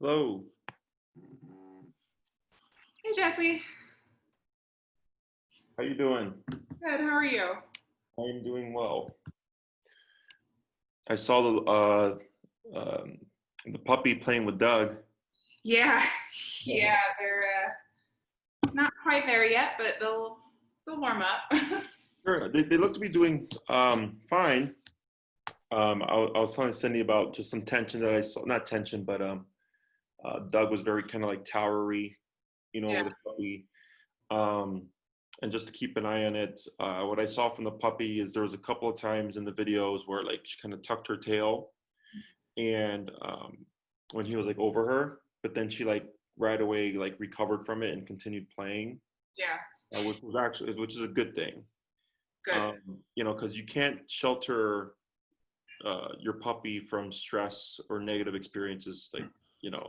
Hello. Hey, Jesse. How you doing? Good. How are you? I am doing well. I saw um, the puppy playing with Doug. Yeah, yeah. They're not quite there yet, but they'll warm up. Sure, they look to be doing fine. I was telling Cindy about just some tension that I saw, not tension, but Doug was very kind of like towery, Yeah. with the puppy. Um, and just to keep an eye on it, what I saw from the puppy is there was a couple of times in the videos where like she kind of tucked her tail and when he was like over her, but then she like right away like recovered from it and continued playing, Yeah. which is a good thing. Good. Because you can't shelter your puppy from stress or negative experiences.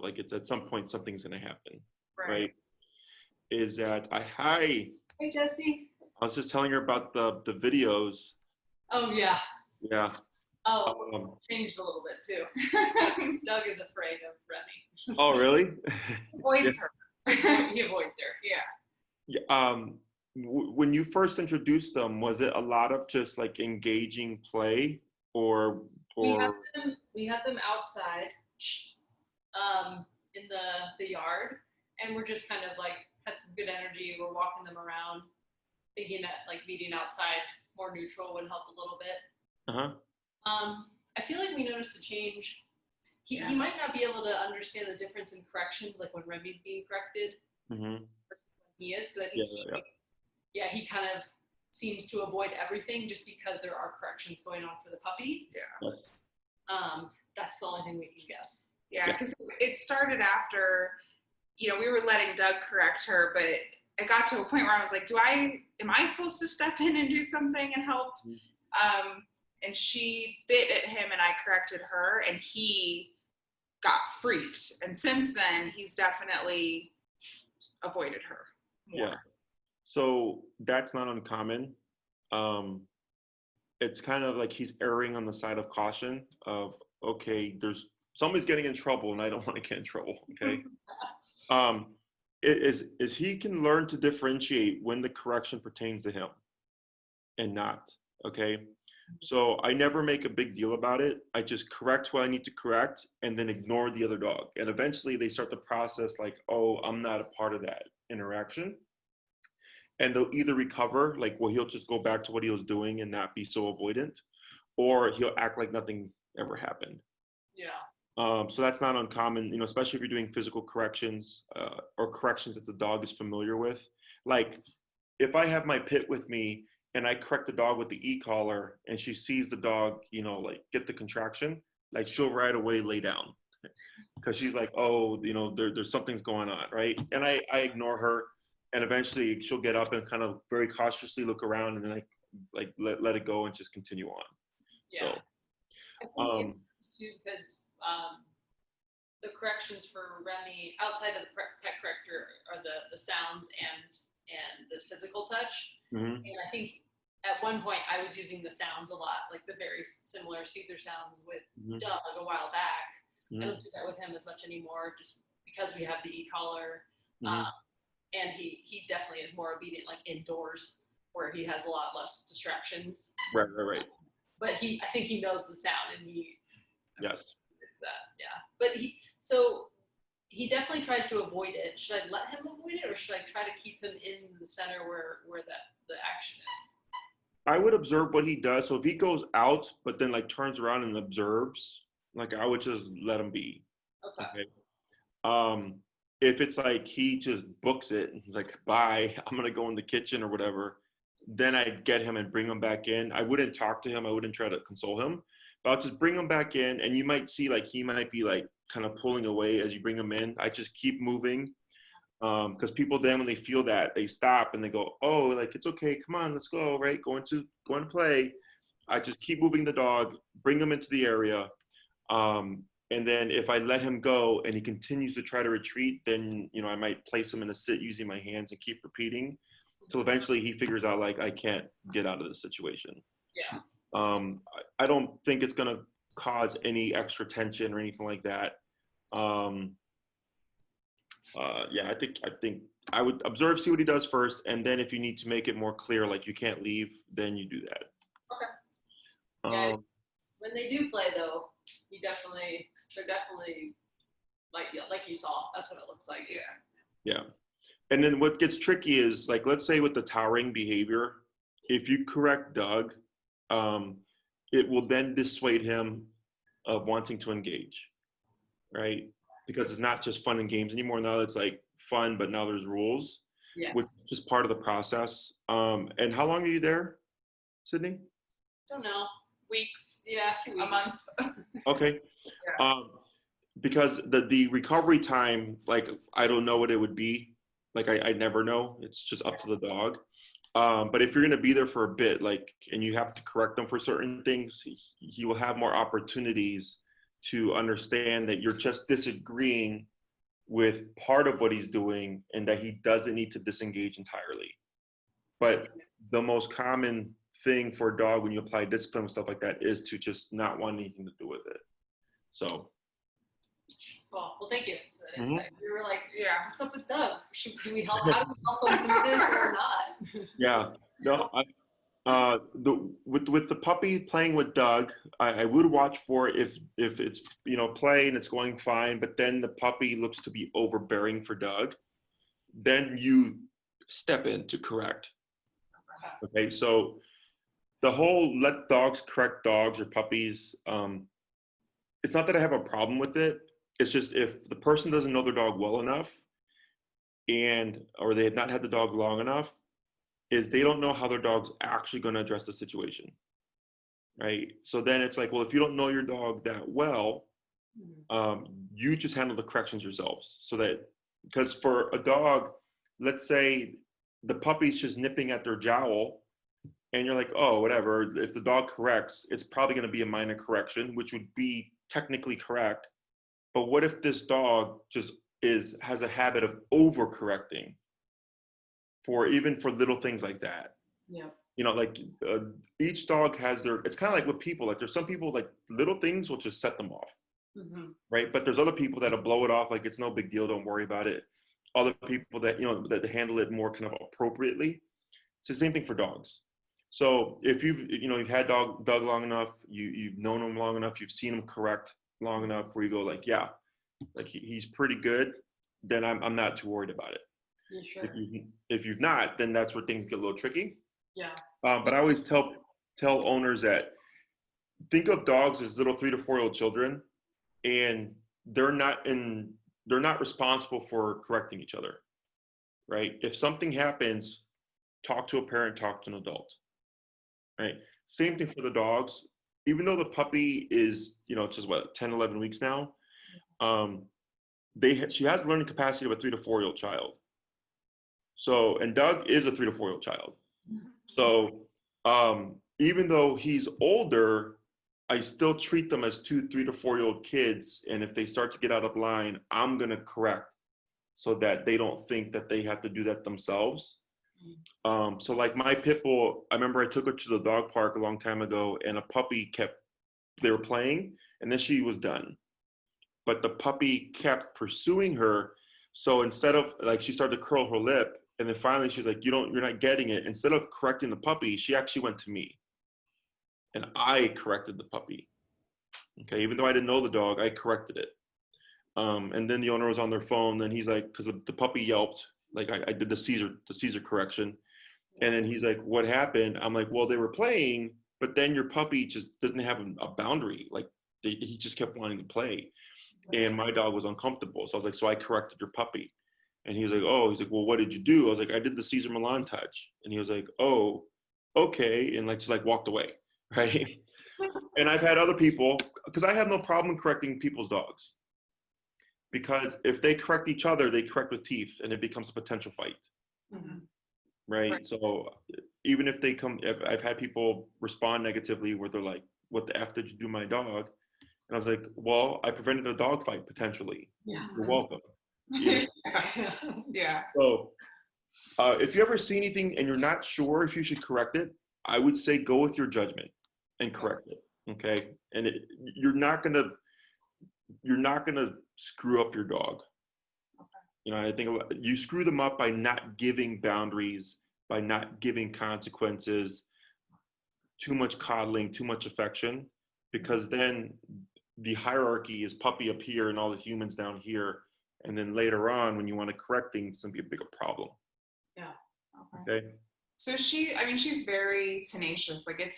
Like it's at some point something's gonna happen, Right. right? Is that hi? Hey, Jesse. I was just telling her about the videos. Oh yeah. Yeah. Oh, Um, changed a little bit too. Doug is afraid of Remy. oh, really? Yeah. Avoids her. He avoids her. Yeah. Yeah, when you first introduced them, was it a lot of just like engaging play, or We or had them outside, in the yard, and we're just kind of like had some good energy. We're walking them around, thinking that like meeting outside more neutral would help a little bit. uh-huh. I feel like we noticed a change. Yeah. He might not be able to understand the difference in corrections, like when Remy's being corrected, Mm-hmm. he is, because I Yeah, think yeah, he kind of seems to avoid everything just because there are corrections going on for the puppy. Yeah. yes. That's the only thing we can guess. Yeah. Because it started after, we were letting Doug correct her, but it got to a point where I was like, am I supposed to step in and do something and help? And she bit at him and I corrected her and he got freaked. And since then, he's definitely avoided her more. Yeah. So that's not uncommon. Um, it's kind of like he's erring on the side of caution of, okay, there's somebody's getting in trouble and I don't want to get in trouble. Okay. um, is he can learn to differentiate when the correction pertains to him and not. Okay. So I never make a big deal about it. I just correct what I need to correct and then ignore the other dog. And eventually they start to process like, oh, I'm not a part of that interaction. And they'll either recover, like, well, he'll just go back to what he was doing and not be so avoidant, or he'll act like nothing ever happened. Yeah. So that's not uncommon, especially if you're doing physical corrections or corrections that the dog is familiar with. Like if I have my pit with me and I correct the dog with the e-collar and she sees the dog, like get the contraction, like she'll right away lay down because she's like, oh, there's something's going on, right? And I ignore her, and eventually she'll get up and kind of very cautiously look around, and then I like let it go and just continue on. Yeah. So, too, because the corrections for Remy outside of the pet corrector are the sounds and the physical touch. mm-hmm. And I think at one point I was using the sounds a lot, like the very similar Caesar sounds with Mm-hmm. Doug a while back. Mm-hmm. I don't do that with him as much anymore, just because we have the e-collar. Mm-hmm. And he definitely is more obedient, like indoors, where he has a lot less distractions. Right. But I think he knows the sound, and yes. It's that, yeah. But he definitely tries to avoid it. Should I let him avoid it, or should I try to keep him in the center where the action is? I would observe what he does. So if he goes out, but then like turns around and observes, like I would just let him be. Okay. If it's like he just books it and he's like, bye, I'm gonna go in the kitchen or whatever, then I'd get him and bring him back in. I wouldn't talk to him. I wouldn't try to console him, but I'll just bring him back in. And you might see like he might be like kind of pulling away as you bring him in. I just keep moving. Because people then when they feel that they stop and they go, oh, like it's okay, come on, let's go, right? Going to play. I just keep moving the dog, bring him into the area. And then if I let him go and he continues to try to retreat, then I might place him in a sit using my hands and keep repeating till eventually he figures out like I can't get out of this situation. Yeah. I don't think it's gonna cause any extra tension or anything like that. Yeah, I think I would observe, see what he does first, and then if you need to make it more clear, like you can't leave, then you do that. Okay. Yeah. Um, When they do play, though, they're definitely like you saw. That's what it looks like. Yeah. yeah. And then what gets tricky is, like, let's say with the towering behavior, if you correct Doug, it will then dissuade him of wanting to engage, right? Because it's not just fun and games anymore. Now it's like fun, but now there's rules, Yeah. which is just part of the process. And how long are you there, Sydney? Don't know. Weeks. Yeah, a few weeks. A month. Okay. Yeah. Because the recovery time, like, I don't know what it would be. Like, I never know. It's just up to the dog. But if you're going to be there for a bit, like, and you have to correct them for certain things, he will have more opportunities to understand that you're just disagreeing with part of what he's doing and that he doesn't need to disengage entirely. But the most common thing for a dog when you apply discipline and stuff like that is to just not want anything to do with it. So. Well, thank you for that insight. We were like, Yeah. what's up with Doug? Do we help? How do we help him do this or not? Yeah. No. With the puppy playing with Doug, I would watch for if it's playing, it's going fine, but then the puppy looks to be overbearing for Doug, then you step in to correct. Okay. So the whole let dogs correct dogs or puppies, it's not that I have a problem with it. It's just if the person doesn't know their dog well enough or they have not had the dog long enough, is they don't know how their dog's actually going to address the situation, right? So then it's like, well, if you don't know your dog that well, you just handle the corrections yourselves. So that, because for a dog, let's say the puppy's just nipping at their jowl, and you're like, oh, whatever. If the dog corrects, it's probably going to be a minor correction, which would be technically correct. But what if this dog just has a habit of overcorrecting even for little things like that? Yeah. Like each dog has it's kind of like with people. Like there's some people, like little things will just set them off, right? But there's other people that'll blow it off like it's no big deal, don't worry about it. Other people that that handle it more kind of appropriately. It's the same thing for dogs. So if you've had Doug long enough, you've known him long enough, you've seen him correct long enough, where you go like, yeah, like he's pretty good, then I'm not too worried about it. Yeah, sure. If you've not, then that's where things get a little tricky. Yeah. But I always tell owners that think of dogs as little 3 to 4 year old children, and they're not responsible for correcting each other, right? If something happens, talk to a parent, talk to an adult, right? Same thing for the dogs. Even though the puppy is, it's just 10, 11 weeks now, she has learning capacity of a 3 to 4 year old child. So, and Doug is a 3 to 4 year old child. So, even though he's older, I still treat them as 2, 3 to 4 year old kids. And if they start to get out of line, I'm going to correct so that they don't think that they have to do that themselves. So like my pit bull, I remember I took her to the dog park a long time ago, and a puppy they were playing, and then she was done. But the puppy kept pursuing her. So instead of, like, she started to curl her lip, and then finally she's like, you're not getting it. Instead of correcting the puppy, she actually went to me, and I corrected the puppy. Okay, even though I didn't know the dog, I corrected it. And then the owner was on their phone, and he's like, because the puppy yelped, like I did the Caesar correction. And then he's like, what happened? I'm like, well, they were playing, but then your puppy just doesn't have a boundary. Like he just kept wanting to play. And my dog was uncomfortable. So I was like, so I corrected your puppy. And he was like, well, what did you do? I was like, I did the Caesar Milan touch. And he was like, oh, okay. And just walked away, right? And I've had other people, because I have no problem correcting people's dogs. Because if they correct each other, they correct with teeth, and it becomes a potential fight. Right? So even if I've had people respond negatively where they're like, what the F did you do my dog? And I was like, well, I prevented a dog fight potentially. Yeah. You're welcome. Yeah. So if you ever see anything and you're not sure if you should correct it, I would say go with your judgment and correct it. Okay. And you're not gonna screw up your dog. You know, I think you screw them up by not giving boundaries, by not giving consequences, too much coddling, too much affection, because then the hierarchy is puppy up here and all the humans down here. And then later on, when you want to correct things, it's going to be a bigger problem. Yeah. Okay. So she's very tenacious. Like it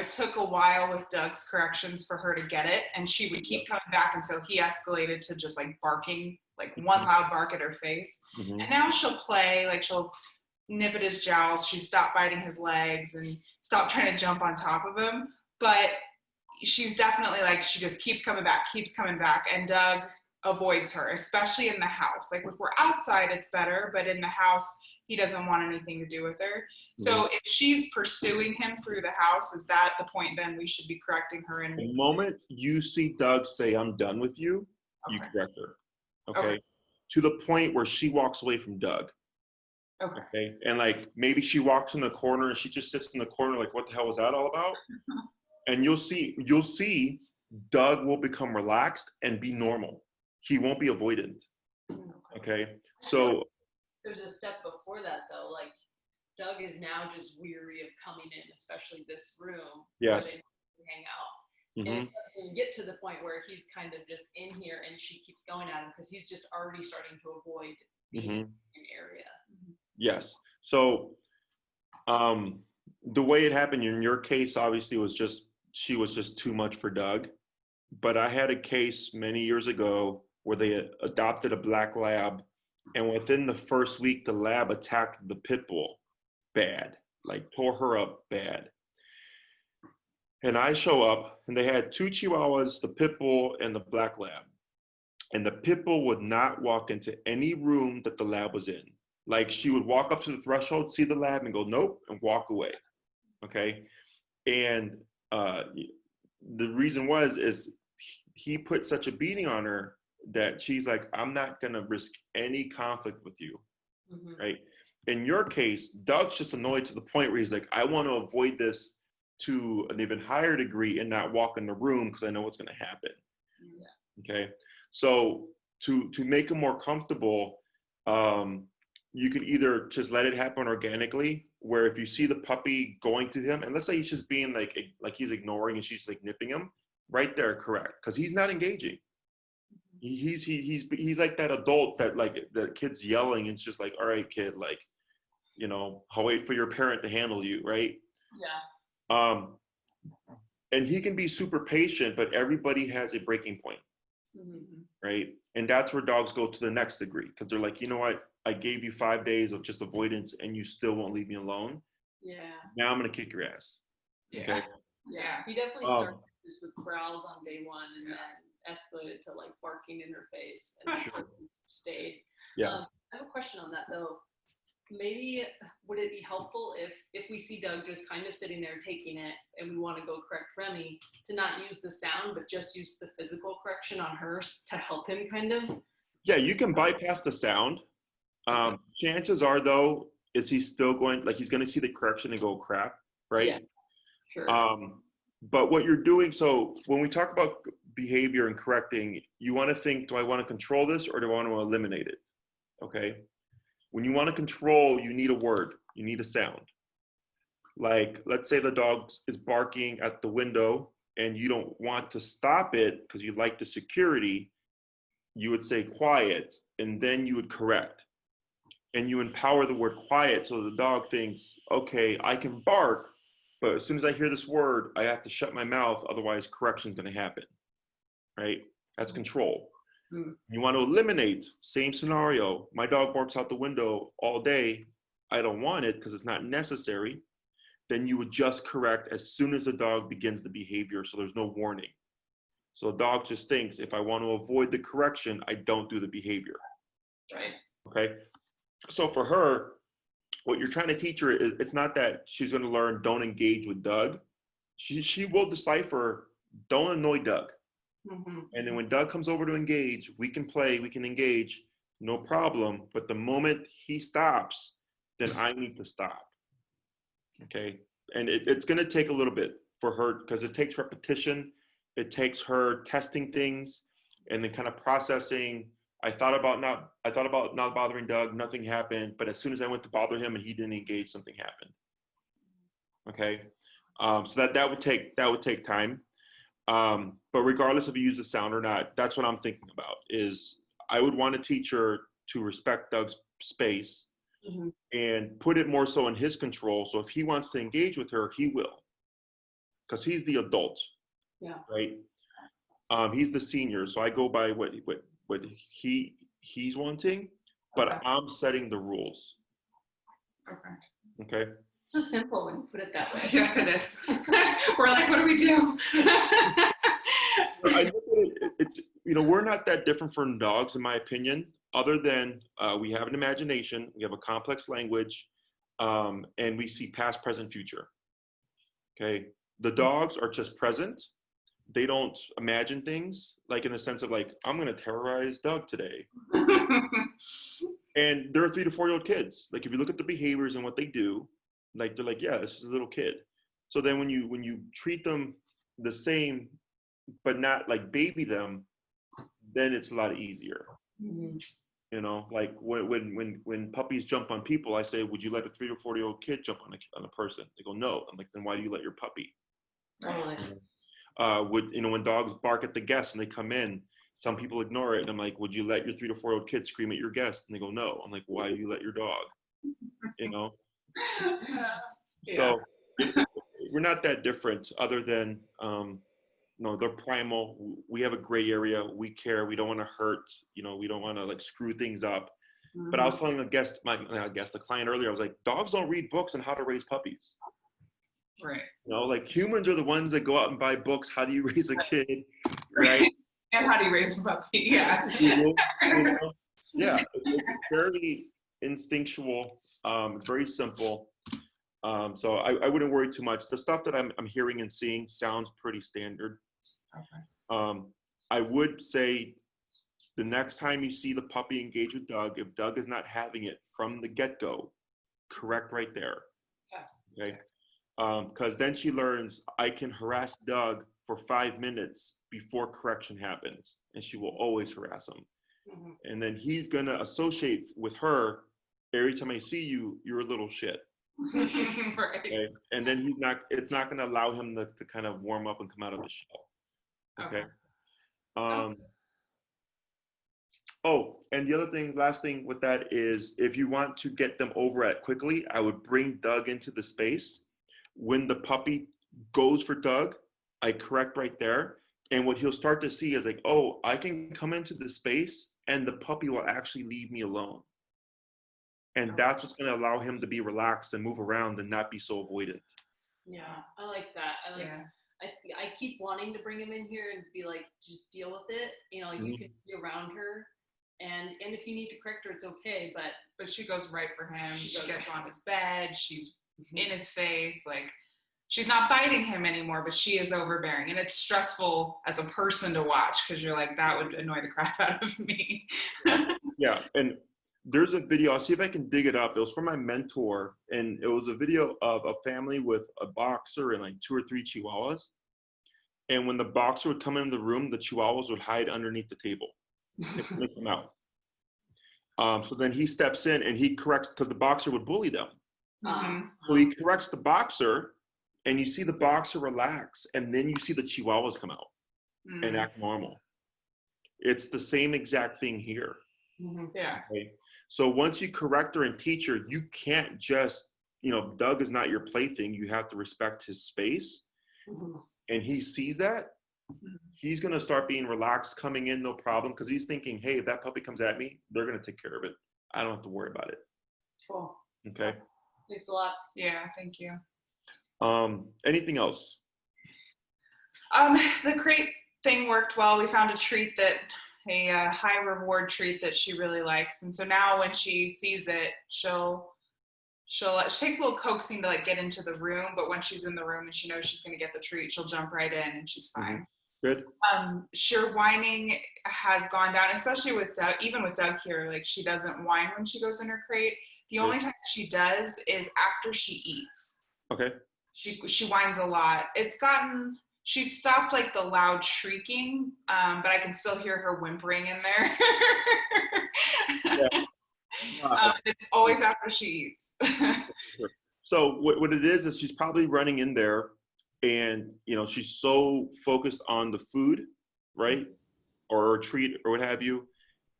took a while with Doug's corrections for her to get it. And she would keep coming back until he escalated to just like barking, like one loud bark at her face. Mm-hmm. And now she'll play, like she'll nip at his jowls. She stopped biting his legs and stopped trying to jump on top of him. But she's definitely like, she just keeps coming back. And Doug avoids her, especially in the house. Like if we're outside, it's better, but in the house, he doesn't want anything to do with her. So if she's pursuing him through the house, is that the point then we should be correcting her? And the moment you see Doug say, "I'm done with you," you correct her. Okay? To the point where she walks away from Doug. Okay. And like maybe she walks in the corner and she just sits in the corner like, what the hell was that all about? And you'll see Doug will become relaxed and be normal. He won't be avoidant. Okay. So there's a step before that though. Like Doug is now just weary of coming in, especially this room. Yes. Where they hang out. Mm-hmm. And it doesn't get to the point where he's kind of just in here and she keeps going at him because he's just already starting to avoid being in an area. Yes. So the way it happened in your case obviously was just she was just too much for Doug. But I had a case many years ago where they adopted a black lab, and within the first week the lab attacked the pit bull bad, like tore her up bad. And I show up and they had 2 Chihuahuas, the pit bull and the black lab. And the pit bull would not walk into any room that the lab was in. Like she would walk up to the threshold, see the lab and go, nope, and walk away. Okay. And the reason is he put such a beating on her that she's like, I'm not going to risk any conflict with you. Right. In your case, Doug's just annoyed to the point where he's like, I want to avoid this to an even higher degree and not walk in the room because I know what's going to happen. Okay. So to make him more comfortable, you could either just let it happen organically, where if you see the puppy going to him, and let's say he's just being like he's ignoring and she's like nipping him, right there, correct, because he's not engaging. He's like that adult that like the kid's yelling and it's just like, all right, kid, like, you know, I'll wait for your parent to handle you, right? Yeah. And he can be super patient, but everybody has a breaking point, right? And that's where dogs go to the next degree because they're like, you know what? I gave you 5 days of just avoidance and you still won't leave me alone. Yeah. Now I'm going to kick your ass. Okay. Yeah. He definitely started just with growls on day 1 and then escalated to like barking in her face and that's what stayed. Yeah. I have a question on that though. Maybe would it be helpful if we see Doug just kind of sitting there taking it and we want to go correct Remy to not use the sound but just use the physical correction on her to help him kind of? Yeah, you can bypass the sound. Chances are though, is he still going, like he's going to see the correction and go crap, right? Yeah, sure. But what you're doing, so when we talk about behavior and correcting, you want to think, do I want to control this or do I want to eliminate it? Okay. When you want to control, you need a word, you need a sound. Like, let's say the dog is barking at the window and you don't want to stop it because you like the security, you would say quiet, and then you would correct. And you empower the word quiet so the dog thinks, okay, I can bark, but as soon as I hear this word, I have to shut my mouth, otherwise correction is going to happen, right? That's control. You want to eliminate, same scenario. My dog barks out the window all day. I don't want it because it's not necessary. Then you would just correct as soon as the dog begins the behavior, so there's no warning. So the dog just thinks, if I want to avoid the correction, I don't do the behavior. Right. Okay. So for her, what you're trying to teach her is it's not that she's going to learn don't engage with Doug. She will decipher don't annoy Doug. And then when Doug comes over to engage, we can play, we can engage, no problem. But the moment he stops, then I need to stop. Okay. And it's going to take a little bit for her because it takes repetition. It takes her testing things and then kind of processing. I thought about not bothering Doug. Nothing happened. But as soon as I went to bother him and he didn't engage, something happened. Okay. So that would take time. But regardless if you use the sound or not, that's what I'm thinking about. Is I would want a teacher to respect Doug's space and put it more so in his control. So if he wants to engage with her, he will, because he's the adult. Yeah. Right. He's the senior, so I go by what he's wanting, but Okay. I'm setting the rules. Okay. Okay. So simple when you put it that way. Yeah, it is. We're like, what do we do? I look at it's we're not that different from dogs, in my opinion, other than we have an imagination, we have a complex language, and we see past, present, future. Okay. The dogs are just present. They don't imagine things, like in the sense of like, I'm going to terrorize Doug today. And there are 3 to 4 year old kids. Like if you look at the behaviors and what they do, like they're like, yeah, this is a little kid. So then when you treat them the same, but not like baby them, then it's a lot easier. Like when puppies jump on people, I say, would you let a 3 to 4 year old kid jump on a person? They go, no. I'm like, then why do you let your puppy? Totally. When dogs bark at the guests and they come in, some people ignore it, and I'm like, would you let your 3 to 4 year old kid scream at your guest? And they go, no. I'm like, why do you let your dog? Yeah. So we're not that different, other than they're primal. We have a gray area. We care. We don't want to hurt. We don't want to like screw things up. But I was telling the client earlier, I was like, dogs don't read books on how to raise puppies. Right. Like humans are the ones that go out and buy books. How do you raise a kid? Right. And how do you raise a puppy? Yeah. Yeah. It's very instinctual. It's very simple. So I wouldn't worry too much. The stuff that I'm hearing and seeing sounds pretty standard. Okay. I would say the next time you see the puppy engage with Doug, if Doug is not having it from the get-go, correct right there. Okay. Because then she learns I can harass Doug for 5 minutes before correction happens, and she will always harass him. And then he's gonna associate with her every time I see you, you're a little shit. Right. Okay? And then it's not gonna allow him to kind of warm up and come out of the shell. Okay. And the other thing, last thing with that is, if you want to get them over at quickly, I would bring Doug into the space. When the puppy goes for Doug, I correct right there. And what he'll start to see is like, oh, I can come into the space and the puppy will actually leave me alone. And that's what's going to allow him to be relaxed and move around and not be so avoidant. Yeah, I like that. I keep wanting to bring him in here and be like, just deal with it. You can be around her. And if you need to correct her, it's okay. But she goes right for him. She gets on his bed. She's in his face. Like, she's not biting him anymore, but she is overbearing. And it's stressful as a person to watch, because you're like, that would annoy the crap out of me. Yeah. And there's a video, I'll see if I can dig it up. It was from my mentor. And it was a video of a family with a boxer and like 2 or 3 chihuahuas. And when the boxer would come into the room, the chihuahuas would hide underneath the table. Make them out. So then he steps in and he corrects, because the boxer would bully them. So he corrects the boxer, and you see the boxer relax, and then you see the chihuahuas come out and act normal. It's the same exact thing here. Yeah. Okay? So once you correct her and teach her, you can't just, Doug is not your plaything. You have to respect his space. And he sees that. He's going to start being relaxed, coming in, no problem, because he's thinking, hey, if that puppy comes at me, they're going to take care of it. I don't have to worry about it. Cool. Okay. Thanks a lot. Yeah, thank you. Anything else? The crate thing worked well. We found a treat a high reward treat that she really likes. And so now when she sees it, she takes a little coaxing to like get into the room, but when she's in the room and she knows she's going to get the treat, she'll jump right in and she's fine. Good. Sheer whining has gone down, especially with Doug. Even with Doug here, like, she doesn't whine when she goes in her crate. The only time she does is after she eats. Okay. She whines a lot. She stopped like the loud shrieking, but I can still hear her whimpering in there. It's always after she eats. So what it is she's probably running in there, and she's so focused on the food, right, or a treat or what have you,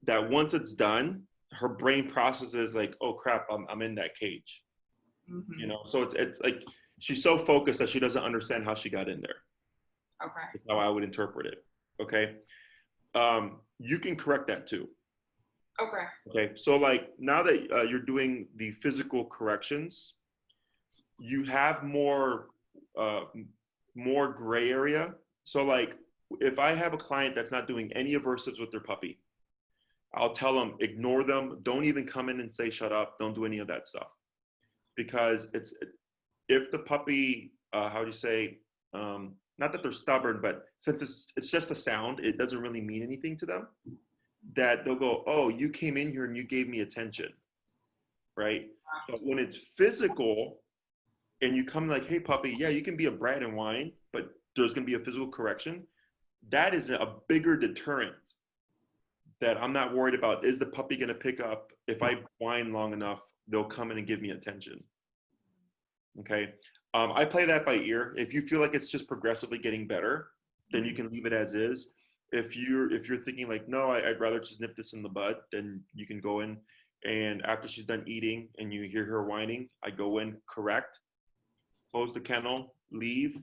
that once it's done, her brain processes like, oh crap, I'm in that cage. Mm-hmm. So it's like she's so focused that she doesn't understand how she got in there. Okay. That's how I would interpret it. Okay. You can correct that too. Okay. Okay. So like now that you're doing the physical corrections, you have more gray area. So like if I have a client that's not doing any aversives with their puppy, I'll tell them, ignore them. Don't even come in and say, shut up. Don't do any of that stuff. Because if the puppy, how do you say, not that they're stubborn, but since it's just a sound, it doesn't really mean anything to them, that they'll go, oh, you came in here and you gave me attention, right? But when it's physical and you come like, hey, puppy, yeah, you can be a brat and whine, but there's going to be a physical correction. That is a bigger deterrent that I'm not worried about. Is the puppy going to pick up? If I whine long enough, they'll come in and give me attention. Okay. I play that by ear. If you feel like it's just progressively getting better, then you can leave it as is. If you're thinking like, no, I'd rather just nip this in the bud, then you can go in, and after she's done eating and you hear her whining, I go in, correct, close the kennel, leave.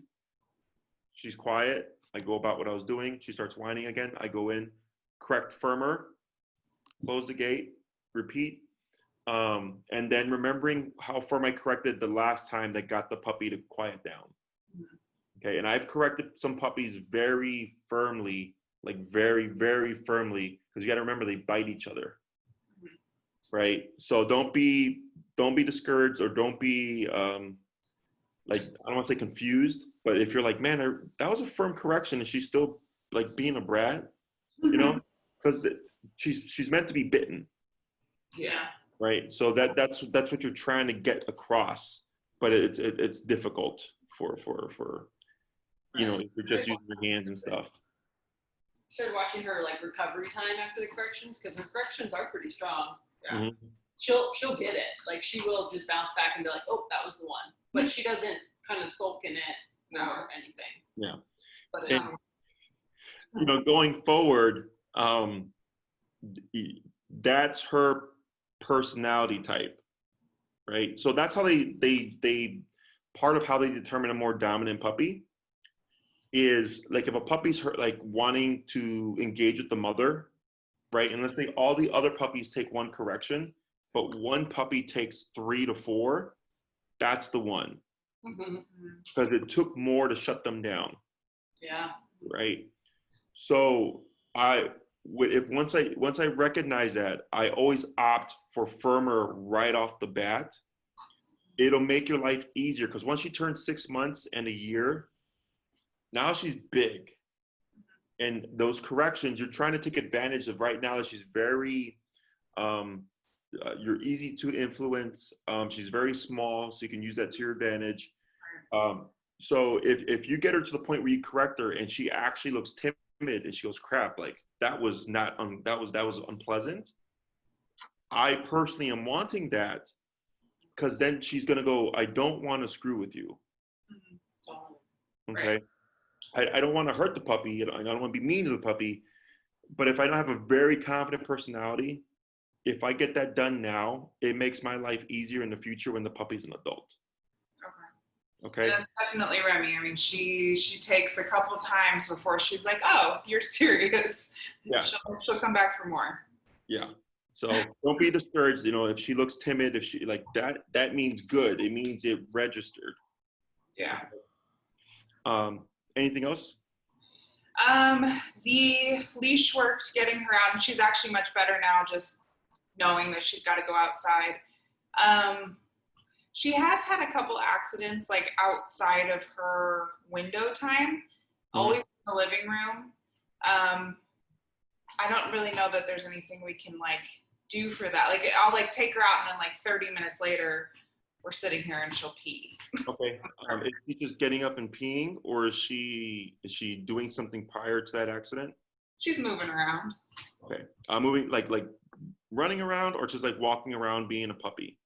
She's quiet. I go about what I was doing. She starts whining again. I go in, correct firmer, close the gate, repeat. And then remembering how firm I corrected the last time that got the puppy to quiet down. Okay, and I've corrected some puppies very firmly, like very, very firmly, because you got to remember they bite each other, right? So don't be discouraged, or don't be like, I don't want to say confused, but if you're like, man, that was a firm correction, and she's still like being a brat, because she's meant to be bitten. Yeah. Right. So that's what you're trying to get across, but it's difficult for if you're just using your hands and stuff. Started watching her like recovery time after the corrections, because her corrections are pretty strong. Yeah. Mm-hmm. She'll get it. Like she will just bounce back and be like, oh, that was the one. But she doesn't kind of sulk in it or anything. Yeah. But And, going forward, that's her personality type, right? So that's how they part of how they determine a more dominant puppy is like, if a puppy's like wanting to engage with the mother, right? And let's say all the other puppies take one correction, but one puppy takes 3 to 4, that's the one. Because it took more to shut them down. Yeah. Right. So once I recognize that, I always opt for firmer right off the bat. It'll make your life easier, because once she turns 6 months and a year, now she's big, and those corrections you're trying to take advantage of right now, that she's very you're easy to influence. She's very small, so you can use that to your advantage. So if you get her to the point where you correct her and she actually looks timid and she goes, crap, like that was unpleasant, I personally am wanting that, because then she's going to go, I don't want to screw with you. Okay. Right. I don't want to hurt the puppy. I don't want to be mean to the puppy. But if I don't have a very confident personality, if I get that done now, it makes my life easier in the future when the puppy's an adult. Okay. That's definitely Remy. I mean, she takes a couple times before she's like, oh, you're serious. Yeah. She'll come back for more. Yeah. So don't be discouraged. If she looks timid, if she like that means good. It means it registered. Yeah. Anything else? The leash worked getting her out, and she's actually much better now, just knowing that she's got to go outside. She has had a couple accidents like outside of her window time, always in the living room. I don't really know that there's anything we can like do for that. Like I'll like take her out, and then like 30 minutes later, we're sitting here and she'll pee. Okay. Is she just getting up and peeing, or is she doing something prior to that accident? She's moving around. Okay. Moving like running around, or just like walking around being a puppy?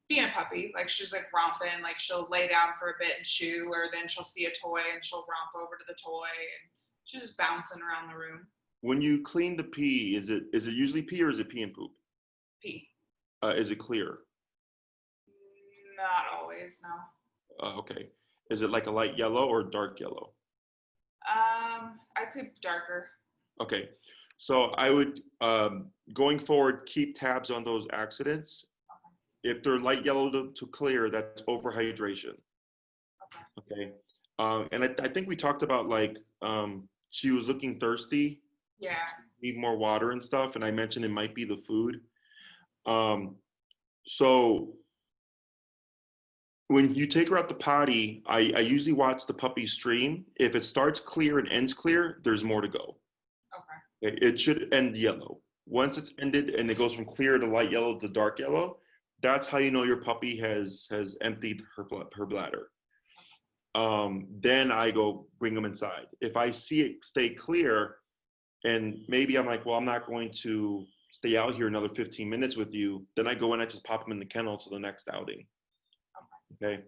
Being a puppy, like she's like romping, like she'll lay down for a bit and chew, or then she'll see a toy and she'll romp over to the toy, and she's just bouncing around the room. When you clean the pee, is it usually pee, or is it pee and poop? Pee. Is it clear? Not always, no. Okay. Is it like a light yellow or dark yellow? I'd say darker. Okay. So I would, going forward, keep tabs on those accidents. If they're light yellow to clear, that's overhydration. Okay. And I think we talked about like, she was looking thirsty. Yeah. Need more water and stuff. And I mentioned it might be the food. So when you take her out the potty, I usually watch the puppy stream. If it starts clear and ends clear, there's more to go. Okay. It should end yellow. Once it's ended and it goes from clear to light yellow to dark yellow, that's how you know your puppy has emptied her bladder. Then I go bring them inside. If I see it stay clear, and maybe I'm like, well, I'm not going to stay out here another 15 minutes with you, then I go and I just pop them in the kennel to the next outing. Okay.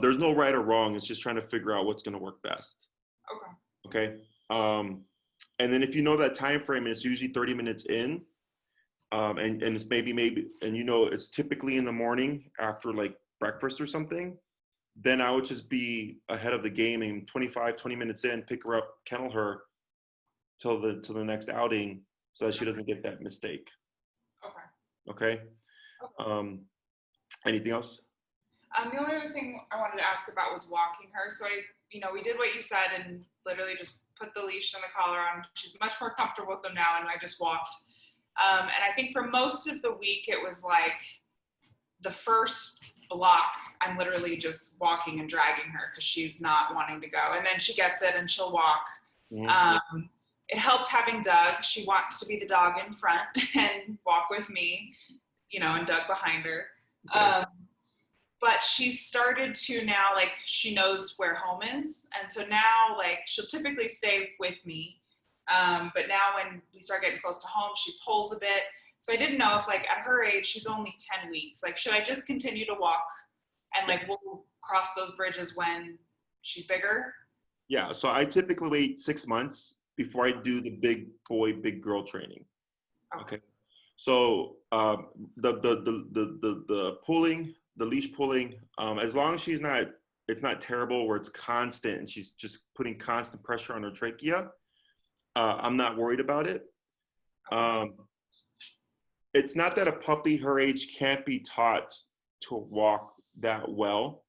There's no right or wrong. It's just trying to figure out what's going to work best. Okay. Okay. And then if you know that time frame, and it's usually 30 minutes in, and it's maybe, and you know, it's typically in the morning after like breakfast or something, then I would just be ahead of the game, and 20 minutes in, pick her up, kennel her till the next outing, so that she doesn't get that mistake. Okay. Okay. Anything else? The only other thing I wanted to ask about was walking her. So we did what you said and literally just put the leash and the collar on. She's much more comfortable with them now, and I just walked. And I think for most of the week, it was like the first block, I'm literally just walking and dragging her because she's not wanting to go. And then she gets it and she'll walk. Mm-hmm. It helped having Doug. She wants to be the dog in front and walk with me, and Doug behind her. Okay. But she's started to now, like, she knows where home is. And so now, like, she'll typically stay with me. But now when we start getting close to home, she pulls a bit. So I didn't know if, like, at her age, she's only 10 weeks. Like, should I just continue to walk and, like, we'll cross those bridges when she's bigger? Yeah, so I typically wait 6 months before I do the big boy, big girl training. Okay. So the pulling, the leash pulling, as long as it's not terrible where it's constant and she's just putting constant pressure on her trachea, I'm not worried about it. It's not that a puppy her age can't be taught to walk that well.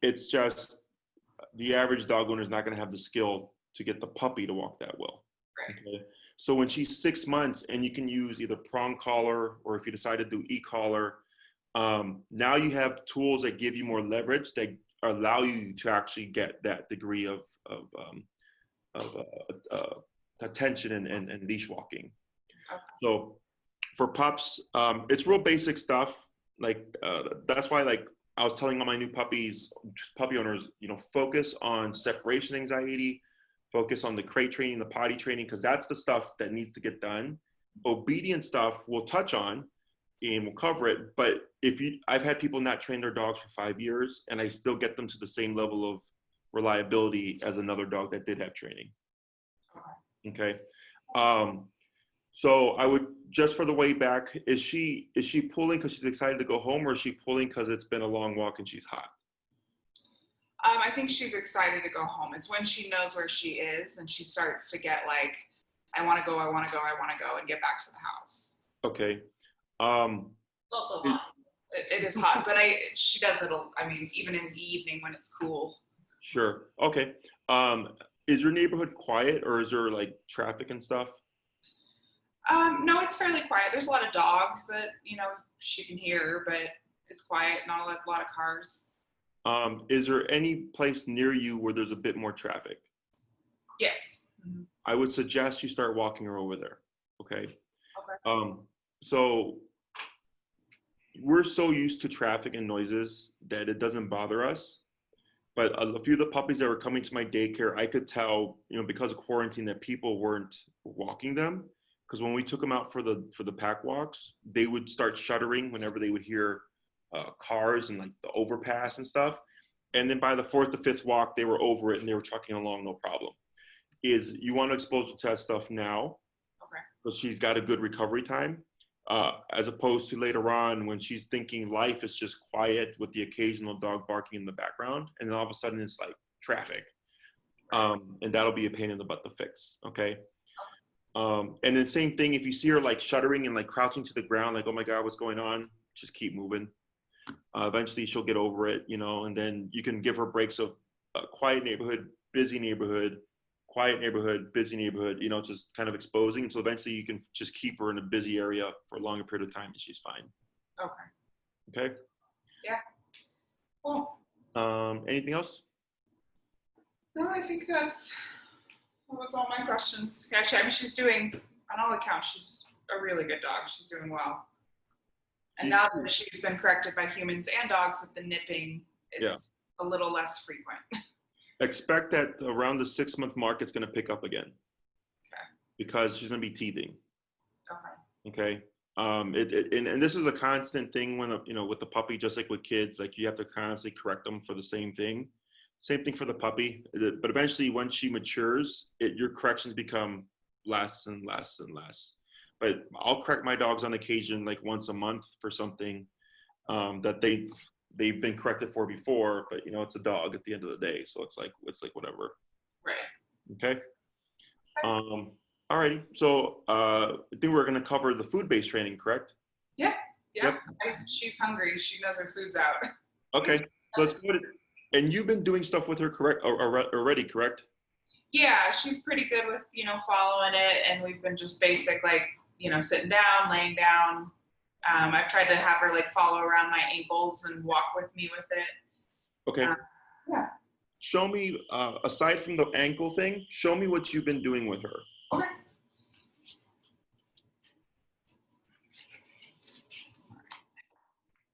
It's just the average dog owner is not going to have the skill to get the puppy to walk that well. Right. Okay? So when she's 6 months and you can use either prong collar, or if you decide to do e-collar, now you have tools that give you more leverage that allow you to actually get that degree of attention and leash walking. Okay. So for pups, it's real basic stuff. Like that's why, like, I was telling all my new puppy owners, focus on separation anxiety, focus on the crate training, the potty training, because that's the stuff that needs to get done. Obedient stuff we'll touch on and we'll cover it. But I've had people not train their dogs for 5 years, and I still get them to the same level of reliability as another dog that did have training. Okay. So I would, just for the way back, is she pulling because she's excited to go home, or is she pulling because it's been a long walk and she's hot? I think she's excited to go home. It's when she knows where she is and she starts to get like, I want to go, and get back to the house. Okay. It's also hot. It is hot, but she does it, even in the evening when it's cool. Sure. Okay. Is your neighborhood quiet, or is there like traffic and stuff? No, it's fairly quiet. There's a lot of dogs that, she can hear, but it's quiet, not a lot of cars. Is there any place near you where there's a bit more traffic? Yes. Mm-hmm. I would suggest you start walking her over there. Okay. Okay. So we're so used to traffic and noises that it doesn't bother us. But a few of the puppies that were coming to my daycare, I could tell, because of quarantine, that people weren't walking them. Because when we took them out for the pack walks, they would start shuddering whenever they would hear cars and like the overpass and stuff. And then by the 4th to 5th walk, they were over it and they were trucking along, no problem. Is you want to expose her to that stuff now, Okay. because she's got a good recovery time, as opposed to later on when she's thinking life is just quiet with the occasional dog barking in the background, and then all of a sudden it's like traffic, and that'll be a pain in the butt to fix. Okay. And then same thing, if you see her like shuddering and like crouching to the ground, like, oh my God, what's going on? Just keep moving. Eventually she'll get over it, and then you can give her breaks of quiet neighborhood, busy neighborhood, quiet neighborhood, busy neighborhood, just kind of exposing. So eventually you can just keep her in a busy area for a longer period of time and she's fine. Okay. Okay. Yeah. Cool. Anything else? No, I think that was all my questions. Actually, I mean, she's doing, on all accounts, she's a really good dog. She's doing well. And now that she's been corrected by humans and dogs with the nipping, it's a little less frequent. Expect that around the 6-month mark, it's going to pick up again. Okay. Because she's going to be teething. Okay. Okay. And this is a constant thing when, with the puppy, just like with kids, like you have to constantly correct them for the same thing. Same thing for the puppy. But eventually, when she matures, your corrections become less and less and less. But I'll correct my dogs on occasion, like once a month for something that they've been corrected for before. But it's a dog at the end of the day, so it's like whatever. Right. Okay. All righty. So I think we're going to cover the food-based training, correct? Yeah. Yep. She's hungry. She knows her food's out. Okay. Let's put it. And you've been doing stuff with her, correct? Already, correct? Yeah, she's pretty good with, following it. And we've been just basic, like, sitting down, laying down. I've tried to have her like follow around my ankles and walk with me with it. Okay. Yeah. Show me, aside from the ankle thing, show me what you've been doing with her. Okay.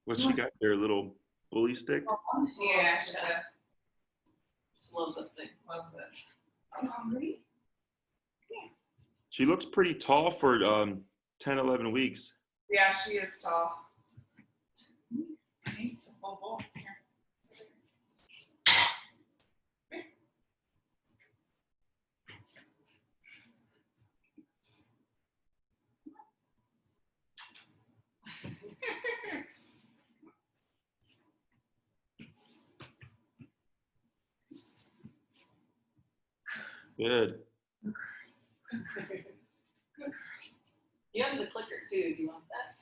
What she got there, a little bully stick? Yeah, She loves that thing. loves it. I'm hungry. She looks pretty tall for 10, 11 weeks. Yeah, she is tall. Nice. Oh, here. Good. You have the clicker too. Do you want that?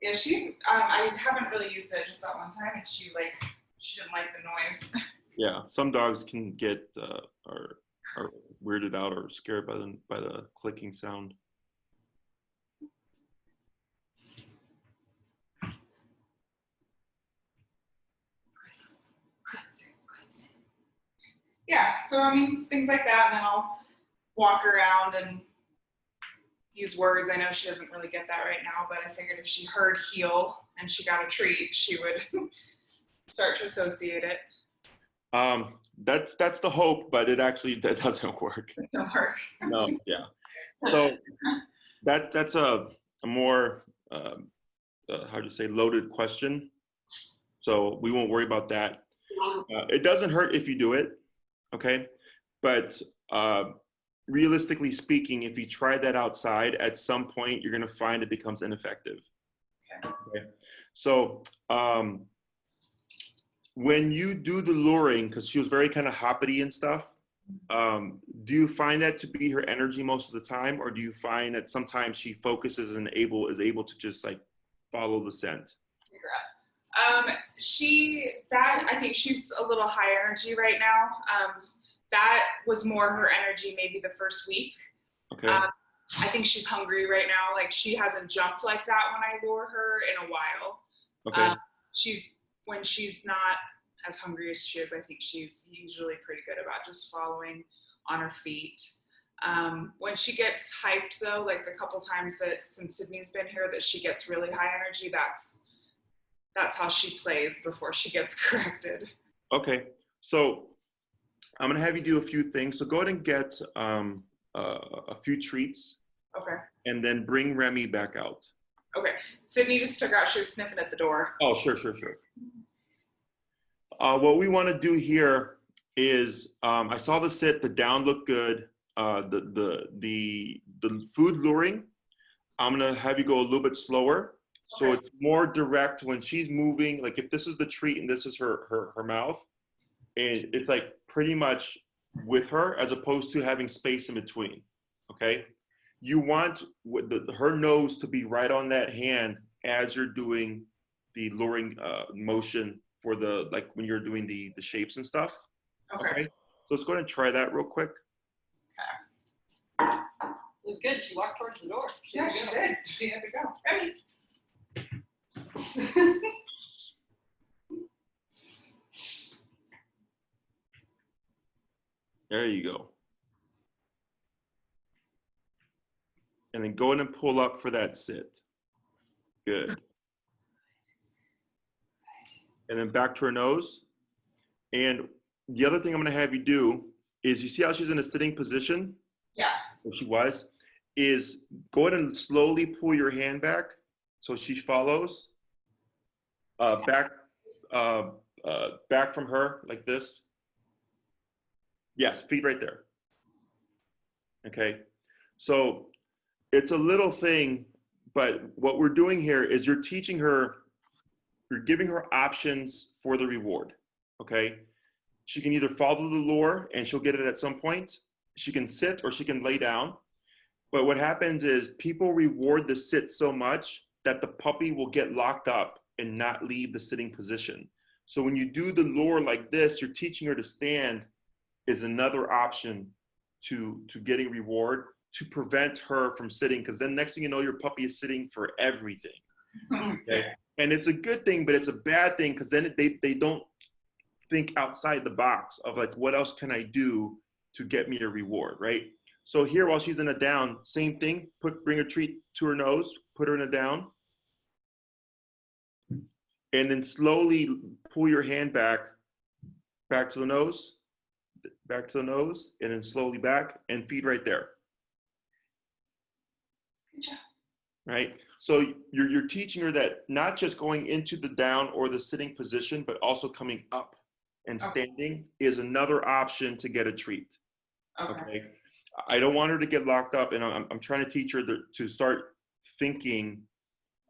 Yeah, she. I haven't really used it just that one time, and she didn't like the noise. Yeah, some dogs can get are weirded out or scared by the clicking sound. Yeah, so I mean things like that, and then I'll walk around and use words. I know she doesn't really get that right now, but I figured if she heard heel and she got a treat, she would start to associate it. That's the hope, but that doesn't work. It doesn't work. No, yeah. So that's a more how do you say, loaded question. So we won't worry about that. It doesn't hurt if you do it, okay? But realistically speaking, if you try that outside, at some point you're gonna find it becomes ineffective. Okay. So when you do the luring, because she was very kind of hoppity and stuff, do you find that to be her energy most of the time, or do you find that sometimes she focuses and is able to just like follow the scent? I think she's a little high energy right now. That was more her energy maybe the first week. Okay. I think she's hungry right now. Like she hasn't jumped like that when I lure her in a while. Okay. When she's not as hungry as she is, I think she's usually pretty good about just following on her feet. When she gets hyped though, like the couple times that since Sydney's been here that she gets really high energy, that's that's how she plays before she gets corrected. Okay, so I'm gonna have you do a few things. So go ahead and get a few treats, Okay. and then bring Remy back out. Okay. Sydney just took out, she was sniffing at the door. Oh, sure. What we want to do here is, I saw the sit, the down looked good. The food luring, I'm gonna have you go a little bit slower, so Okay. it's more direct when she's moving. Like if this is the treat and this is her mouth, and it's like pretty much with her as opposed to having space in between. Okay, you want her nose to be right on that hand as you're doing the luring motion for the, like when you're doing the shapes and stuff. Okay. So let's go ahead and try that real quick. It was good. She walked towards the door. She did. She had to go. Remy. There you go. And then go ahead and pull up for that sit. Good. And then back to her nose. And the other thing I'm gonna have you do is, you see how she's in a sitting position? Yeah. Where she was, is go ahead and slowly pull your hand back so she follows. Back from her like this. Yes, feet right there. Okay, so it's a little thing, but what we're doing here is you're teaching her, you're giving her options for the reward. Okay, she can either follow the lure and she'll get it at some point. She can sit or she can lay down. But what happens is people reward the sit so much that the puppy will get locked up and not leave the sitting position. So when you do the lure like this, you're teaching her to stand is another option to getting reward, to prevent her from sitting, because then next thing you know, your puppy is sitting for everything. Okay? And it's a good thing, but it's a bad thing, because then they don't think outside the box of like, what else can I do to get me a reward, right? So here, while she's in a down, same thing, bring a treat to her nose, put her in a down, and then slowly pull your hand back to the nose, and then slowly back, and feed right there. Good job. Right? So you're teaching her that not just going into the down or the sitting position, but also coming up and standing is another option to get a treat. Okay? I don't want her to get locked up, and I'm trying to teach her to start thinking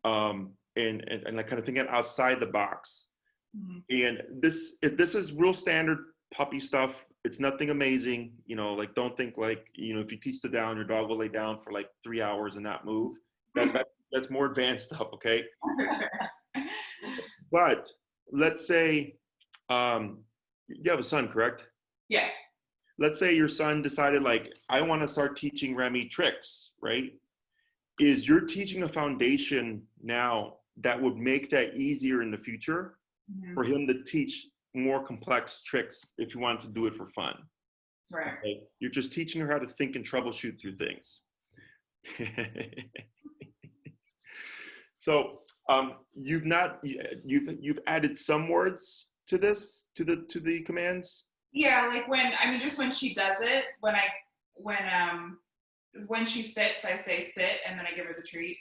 and like kind of thinking outside the box. Mm-hmm. And this is real standard puppy stuff. It's nothing amazing, you know, like don't think like, you know, if you teach the down, your dog will lay down for like 3 hours and not move. That's more advanced stuff, okay? But let's say you have a son, correct? Yeah. Let's say your son decided like, I want to start teaching Remy tricks, right? Is you're teaching a foundation now that would make that easier in the future for him to teach more complex tricks if you wanted to do it for fun. Right. Okay? You're just teaching her how to think and troubleshoot through things. So you've added some words to this, to the commands. Yeah, like just when she does it, when she sits, I say sit, and then I give her the treat.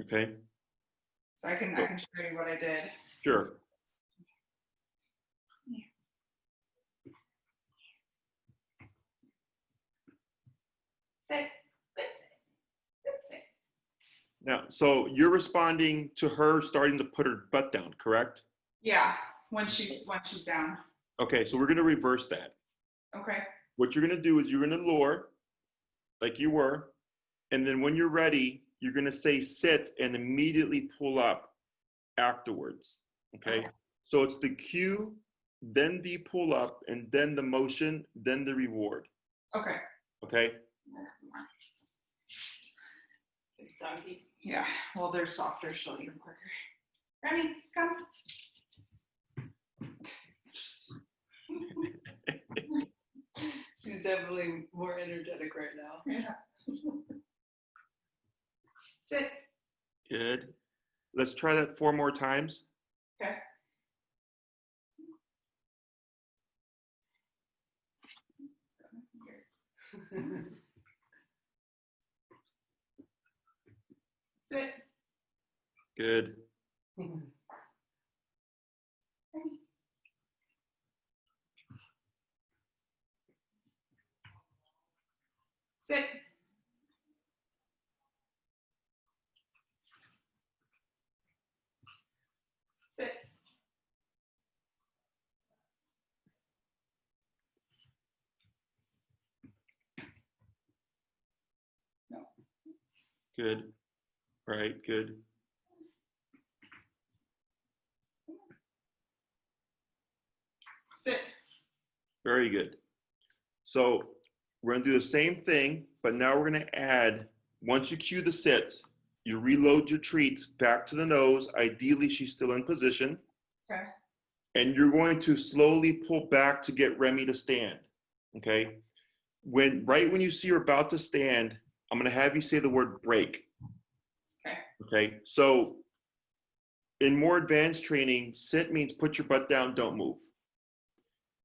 Okay. So I can show you what I did. Sure. Sit. Good sit. Now, so you're responding to her starting to put her butt down, correct? Yeah, when she's down. Okay, so we're going to reverse that. Okay. What you're going to do is you're going to lure like you were, and then when you're ready, you're going to say sit and immediately pull up afterwards. Okay? So it's the cue, then the pull up, and then the motion, then the reward. Okay. Okay? Soggy. Yeah. Well, they're softer. She'll eat them quicker. Remy, come. She's definitely more energetic right now. Yeah. Sit. Good. Let's try that 4 more times. Okay. Sit. Good. Sit. Sit. No. Good. Right. Good. Sit. Very good. So we're gonna do the same thing, but now we're gonna add, once you cue the sit, you reload your treat back to the nose. Ideally, she's still in position. Okay. And you're going to slowly pull back to get Remy to stand. Okay. Right when you see her about to stand, I'm gonna have you say the word break. Okay. Okay. So in more advanced training, sit means put your butt down, don't move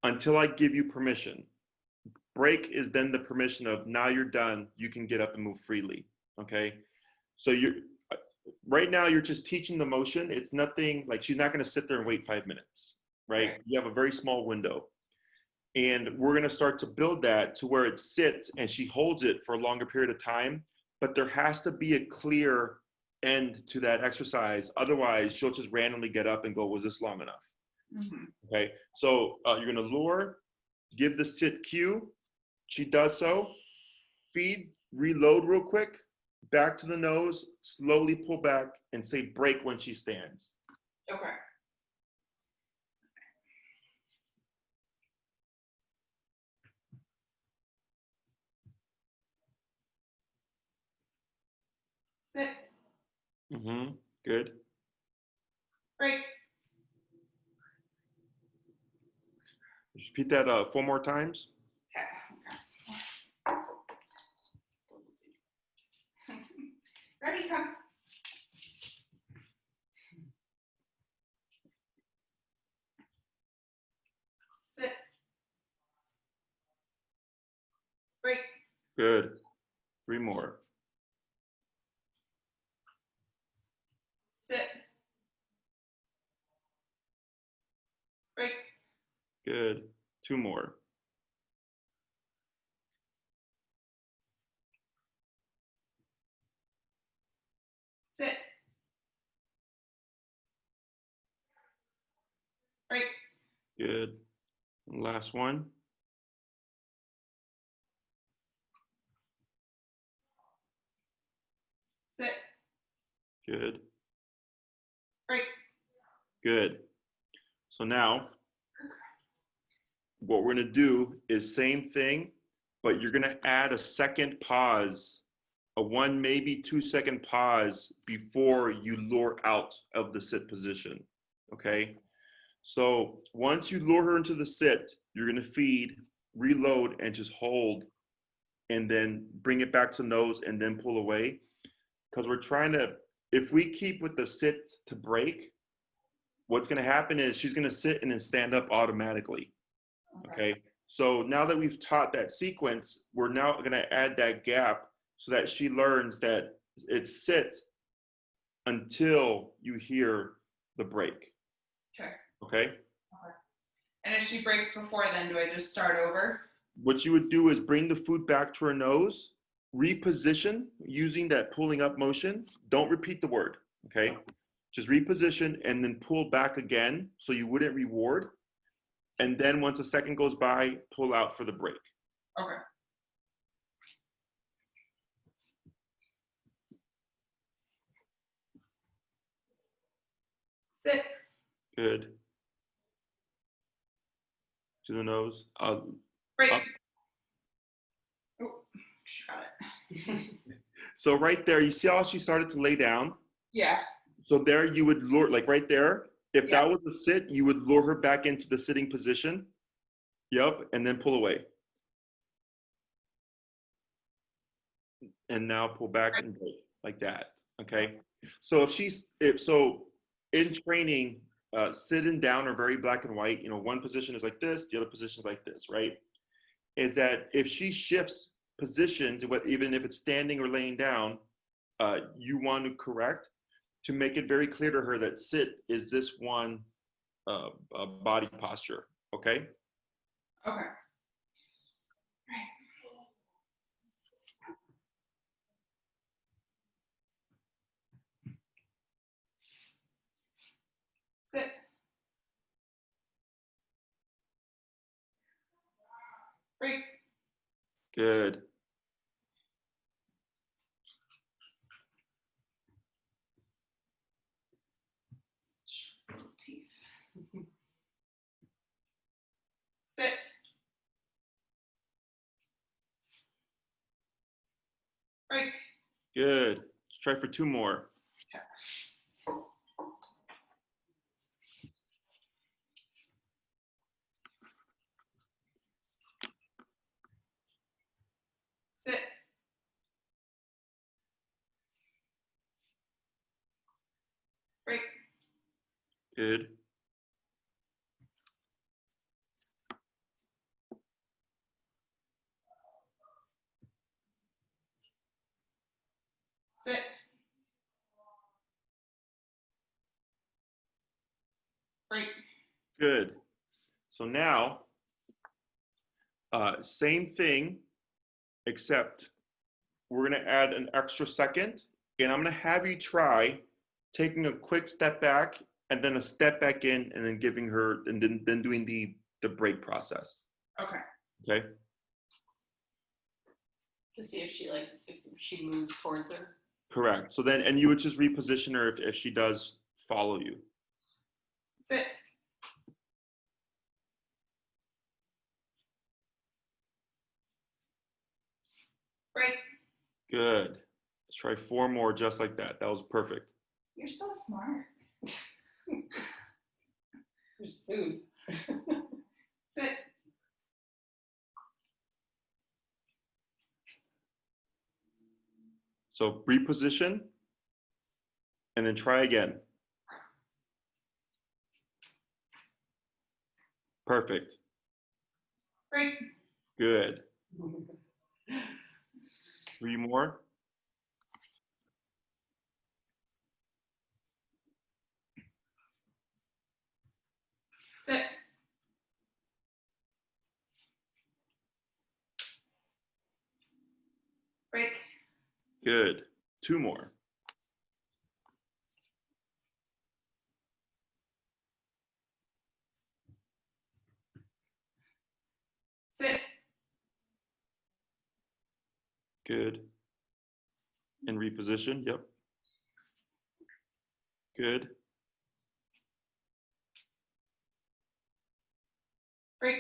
until I give you permission. Break is then the permission of now you're done, you can get up and move freely. Okay. So right now you're just teaching the motion. It's nothing like she's not going to sit there and wait 5 minutes, right? You have a very small window. And we're going to start to build that to where it sits and she holds it for a longer period of time. But there has to be a clear end to that exercise. Otherwise, she'll just randomly get up and go, was this long enough? Mm-hmm. Okay. So you're going to lure, give the sit cue. She does so. Feed, reload real quick. Back to the nose, slowly pull back and say break when she stands. Okay. Sit. Mm-hmm. Good. Break. Just repeat that 4 more times. Okay. Ready, come. Sit. Break. Good. 3 more. Sit. Break. Good. 2 more. Sit. Break. Good. And last one. Sit. Good. Break. Good. So now what we're going to do is same thing, but you're going to add a second pause, a 1, maybe 2 second pause before you lure out of the sit position. Okay. So once you lure her into the sit, you're going to feed, reload, and just hold, and then bring it back to nose and then pull away. Because we're trying to, if we keep with the sit to break, what's going to happen is she's going to sit and then stand up automatically. Okay. So now that we've taught that sequence, we're now going to add that gap so that she learns that it's sit until you hear the break. Okay. Okay. And if she breaks before then, do I just start over? What you would do is bring the food back to her nose, reposition using that pulling up motion. Don't repeat the word. Okay. Just reposition and then pull back again so you wouldn't reward. And then once a second goes by, pull out for the break. Okay. Sit. Good. To the nose. Break. Up. Oh, she got it. So right there, you see how she started to lay down? Yeah. So there you would lure, like right there, if Yeah. that was the sit, you would lure her back into the sitting position. Yep, and then pull away. And now pull back and break like that. Okay. So if in training, sit and down are very black and white. You know, one position is like this, the other position is like this, right? Is that if she shifts positions, even if it's standing or laying down, you want to correct to make it very clear to her that sit is this one body posture, okay? Okay. Sit. Break. Good. Teeth. Sit. Break. Good. Let's try for 2 more. Okay. Sit. Break. Good. Sit. Break. Good. So now, same thing, except we're gonna add an extra second, and I'm gonna have you try taking a quick step back and then a step back in and then giving her, and then doing the break process, Okay. okay? To see if she moves towards her. Correct. So then, and you would just reposition her if she does follow you. Sit. Break. Good. Let's try 4 more just like that. That was perfect. You're so smart. There's food. Sit. So reposition and then try again. Perfect. Break. Good. 3 more. Sit. Break. Good. 2 more. Sit. Good. And reposition. Yep. Good. Break.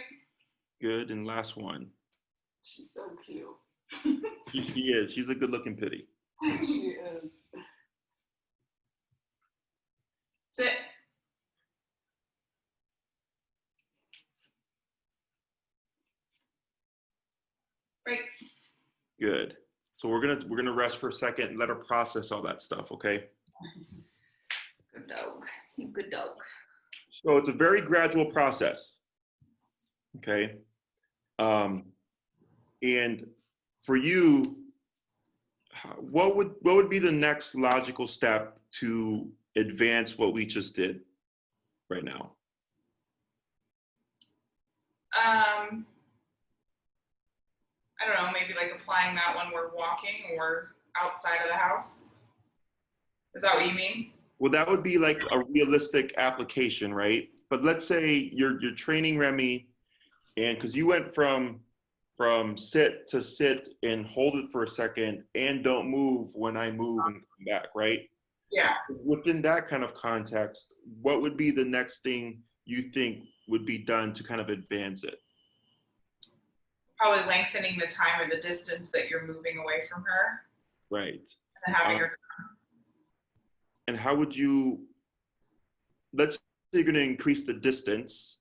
Good. And last one. She's so cute. She is. She's a good looking pitty. She is. Sit. Break. Good. So we're gonna rest for a second and let her process all that stuff, okay? Good dog. You good dog. So it's a very gradual process, okay? And for you, what would be the next logical step to advance what we just did right now? I don't know, maybe like applying that when we're walking or outside of the house. Is that what you mean? Well, that would be like a realistic application, right? But let's say you're training Remy, and because you went from sit to sit and hold it for a second and don't move when I move and come back, right? Yeah. Within that kind of context, what would be the next thing you think would be done to kind of advance it? Probably lengthening the time or the distance that you're moving away from her. Right. And having her. And how would you, let's say you're going to increase the distance.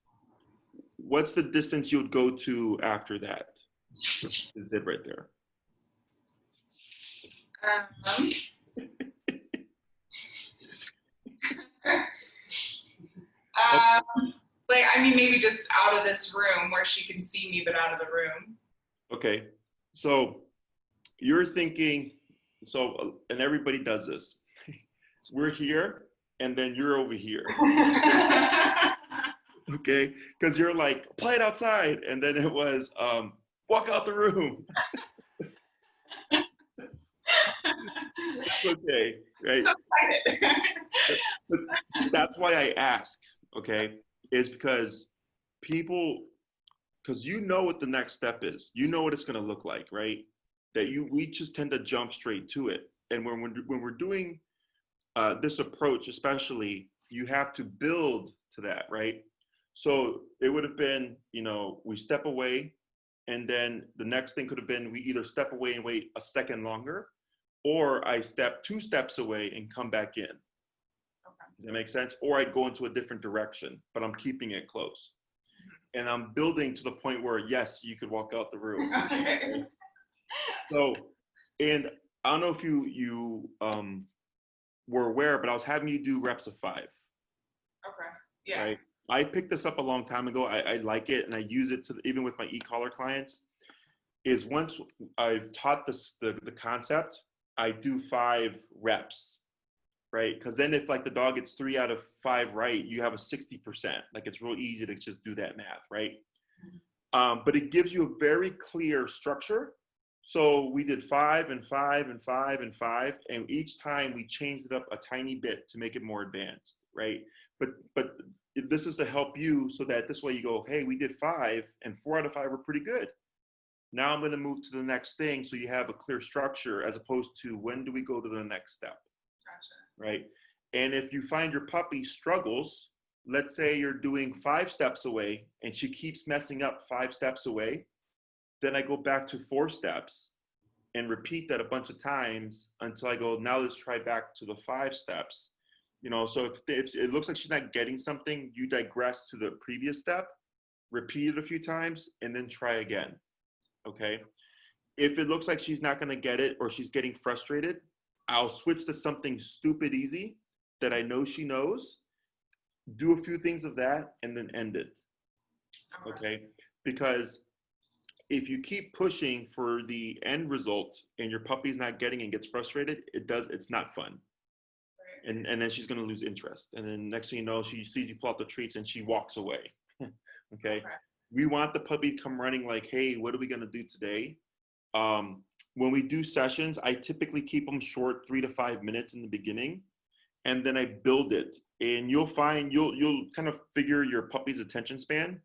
What's the distance you would go to after that? Is it right there? Like, I mean, maybe just out of this room where she can see me, but out of the room. Okay. So you're thinking, and everybody does this. We're here, and then you're over here. Okay? Because you're like, play it outside. And then it was, walk out the room. It's okay, right? So excited. But that's why I ask, okay? Is because because you know what the next step is. You know what it's going to look like, right? We just tend to jump straight to it. And when we're doing this approach, especially, you have to build to that, right? So it would have been, we step away, and then the next thing could have been we either step away and wait a second longer, or I step 2 steps away and come back in. Okay. Does that make sense? Or I'd go into a different direction, but I'm keeping it close. And I'm building to the point where, yes, you could walk out the room. Okay. So, and I don't know if you were aware, but I was having you do reps of 5. Okay. Yeah. Right? I picked this up a long time ago. I like it, and I use it even with my e-collar clients. Is once I've taught the concept, I do 5 reps, right? Because then if like the dog gets 3 out of 5 right, you have a 60%. Like it's real easy to just do that math, right? But it gives you a very clear structure. So we did 5 and 5 and 5 and 5, and each time we changed it up a tiny bit to make it more advanced, right? But this is to help you so that this way you go, hey, we did 5 and 4 out of 5 were pretty good. Now I'm going to move to the next thing, so you have a clear structure as opposed to when do we go to the next step. Gotcha. Right? And if you find your puppy struggles, let's say you're doing 5 steps away and she keeps messing up 5 steps away, then I go back to 4 steps and repeat that a bunch of times until I go, now let's try back to the 5 steps. So if it looks like she's not getting something, you digress to the previous step, repeat it a few times, and then try again. Okay? If it looks like she's not going to get it or she's getting frustrated, I'll switch to something stupid easy that I know she knows, do a few things of that, and then end it. Okay? Because if you keep pushing for the end result and your puppy's not getting and gets frustrated, it's not fun. Right. And then she's going to lose interest. And then next thing you know, she sees you pull out the treats and she walks away. Okay? We want the puppy to come running like, hey, what are we going to do today? When we do sessions, I typically keep them short, 3 to 5 minutes in the beginning, and then I build it. And you'll find, you'll kind of figure your puppy's attention span.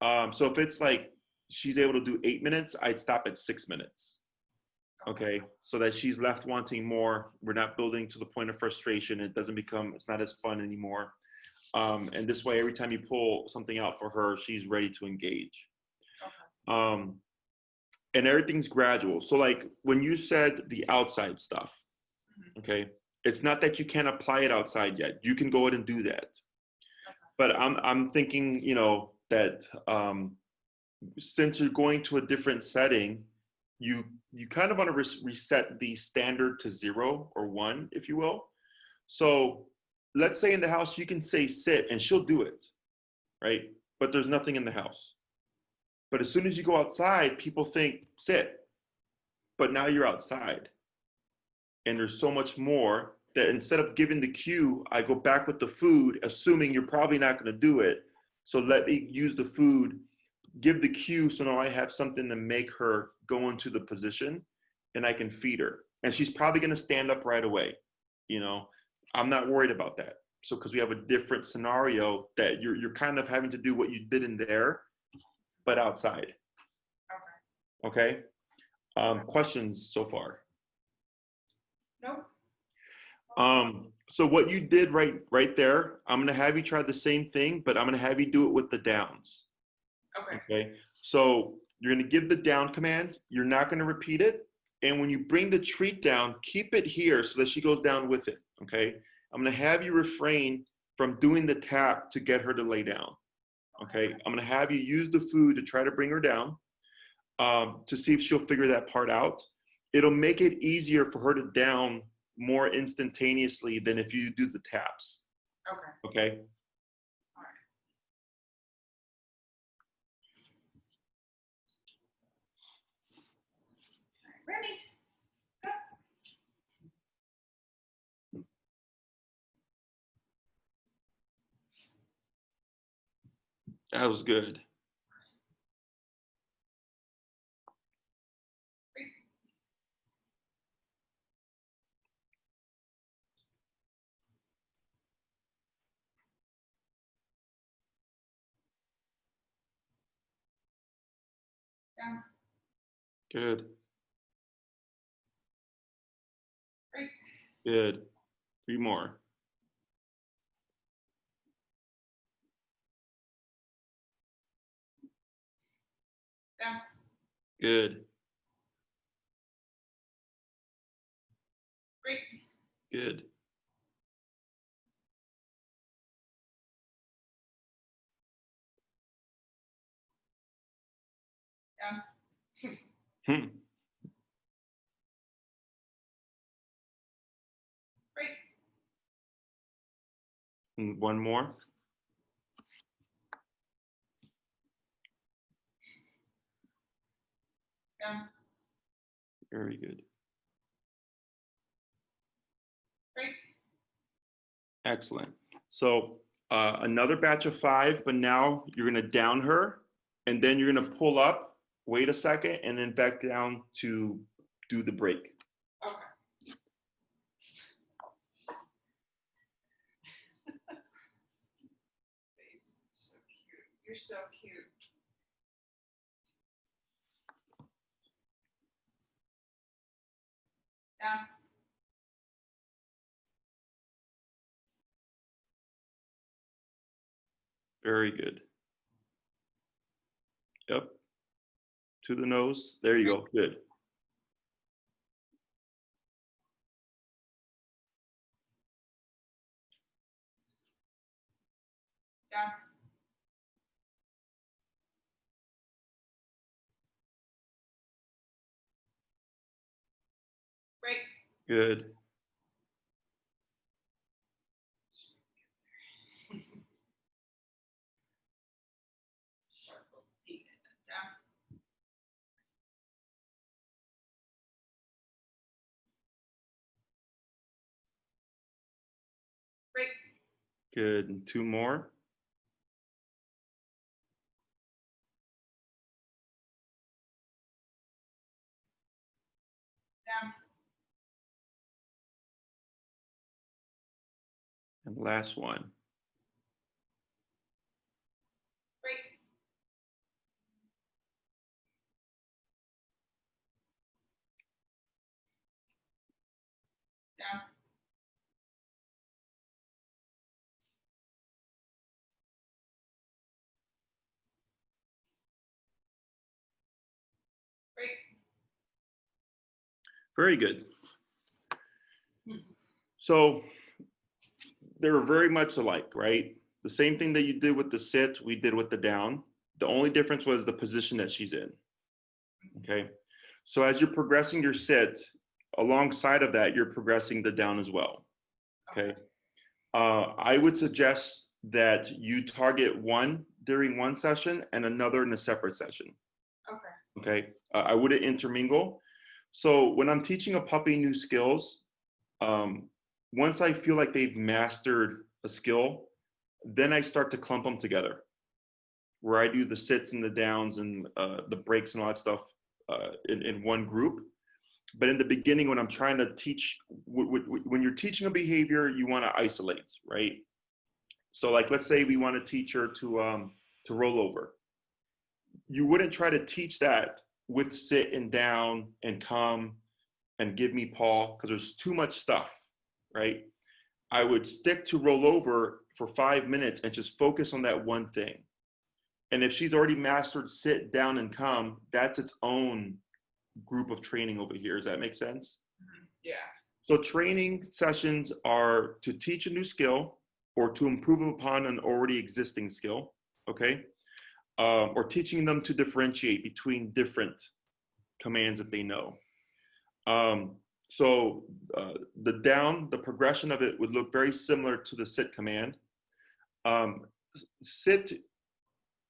So if it's like she's able to do 8 minutes, I'd stop at 6 minutes. Okay, so that she's left wanting more. We're not building to the point of frustration. It's not as fun anymore. And this way, every time you pull something out for her, she's ready to engage. Okay. And everything's gradual. So like when you said the outside stuff, okay, it's not that you can't apply it outside yet. You can go ahead and do that. But I'm thinking, that since you're going to a different setting, you kind of want to reset the standard to 0 or 1, if you will. So let's say in the house, you can say sit and she'll do it, right? But there's nothing in the house. But as soon as you go outside, people think sit, but now you're outside. And there's so much more that instead of giving the cue, I go back with the food, assuming you're probably not going to do it. So let me use the food, give the cue, so now I have something to make her go into the position and I can feed her. And she's probably going to stand up right away. I'm not worried about that. So because we have a different scenario that you're kind of having to do what you did in there, but outside. Okay. Questions so far? Nope. So what you did right there, I'm going to have you try the same thing, but I'm going to have you do it with the downs. Okay. So you're going to give the down command. You're not going to repeat it. And when you bring the treat down, keep it here so that she goes down with it. Okay. I'm going to have you refrain from doing the tap to get her to lay down. Okay. I'm going to have you use the food to try to bring her down, to see if she'll figure that part out. It'll make it easier for her to down more instantaneously than if you do the taps. Okay. Okay. All Remy, go. That was good. Great. Down. Good. Great. Good. 3 more. Down. Good. Great. Good. Down. Hmm. Great. And 1 more. Down. Very good. Great. Excellent. So another batch of 5, but now you're going to down her, and then you're going to pull up, wait a second, and then back down to do the break. Okay. So cute. You're so cute. Down. Very good. Yep. To the nose. There you go. Good. Down. Great. Good. Down. Great. Good. And 2 more. Down. And last one. Great. Down. Great. Very good. So they were very much alike, right? The same thing that you did with the sit, we did with the down. The only difference was the position that she's in. Okay. So as you're progressing your sit, alongside of that, you're progressing the down as well. Okay. I would suggest that you target one during one session and another in a separate session. Okay. Okay. I wouldn't intermingle. So when I'm teaching a puppy new skills, once I feel like they've mastered a skill, then I start to clump them together, where I do the sits and the downs and the breaks and all that stuff in one group. But in the beginning, when I'm trying to teach, when you're teaching a behavior, you want to isolate, right? So like, let's say we want to teach her to roll over. You wouldn't try to teach that with sit and down and come and give me paw, because there's too much stuff, right? I would stick to roll over for 5 minutes and just focus on that one thing. And if she's already mastered sit, down, and come, that's its own group of training over here. Does that make sense? Yeah. So training sessions are to teach a new skill or to improve upon an already existing skill, okay? Or teaching them to differentiate between different commands that they know. So the down, the progression of it would look very similar to the sit command. Sit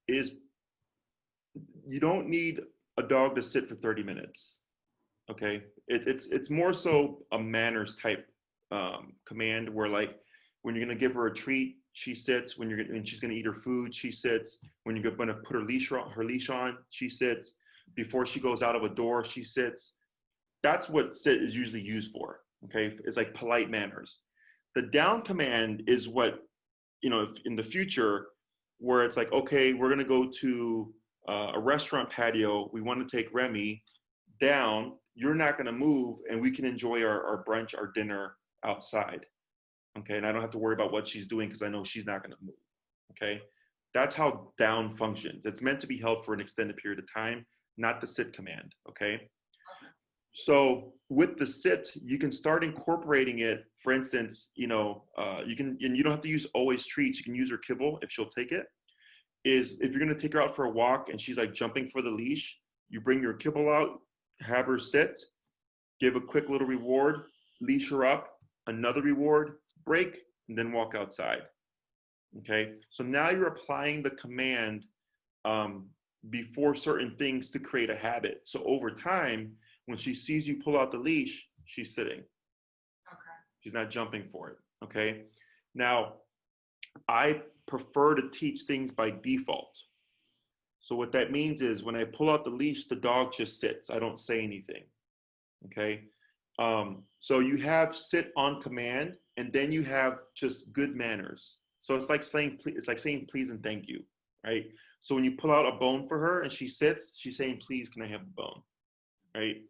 is, you don't need a dog to sit for 30 minutes. Okay, it's more so a manners type command where like when you're gonna give her a treat, she sits. When she's gonna eat her food, she sits. When you're gonna put her leash on, she sits. Before she goes out of a door, she sits. That's what sit is usually used for. Okay, it's like polite manners. The down command is what, in the future, where it's like, okay, we're gonna go to a restaurant patio. We want to take Remy down. You're not gonna move, and we can enjoy our brunch, our dinner outside. Okay, and I don't have to worry about what she's doing because I know she's not gonna move. Okay, that's how down functions. It's meant to be held for an extended period of time, not the sit command. Okay. So with the sit, you can start incorporating it. For instance, you can, and you don't have to use always treats. You can use her kibble if she'll take it. Is if you're gonna take her out for a walk and she's like jumping for the leash, you bring your kibble out, have her sit, give a quick little reward, leash her up, another reward, break, and then walk outside. Okay, so now you're applying the command before certain things to create a habit. So over time, when she sees you pull out the leash, she's sitting. Okay. She's not jumping for it. Okay. Now, I prefer to teach things by default. So what that means is when I pull out the leash, the dog just sits. I don't say anything. Okay. So you have sit on command, and then you have just good manners. So it's like saying please and thank you, right? So when you pull out a bone for her and she sits, she's saying, please, can I have the bone, right?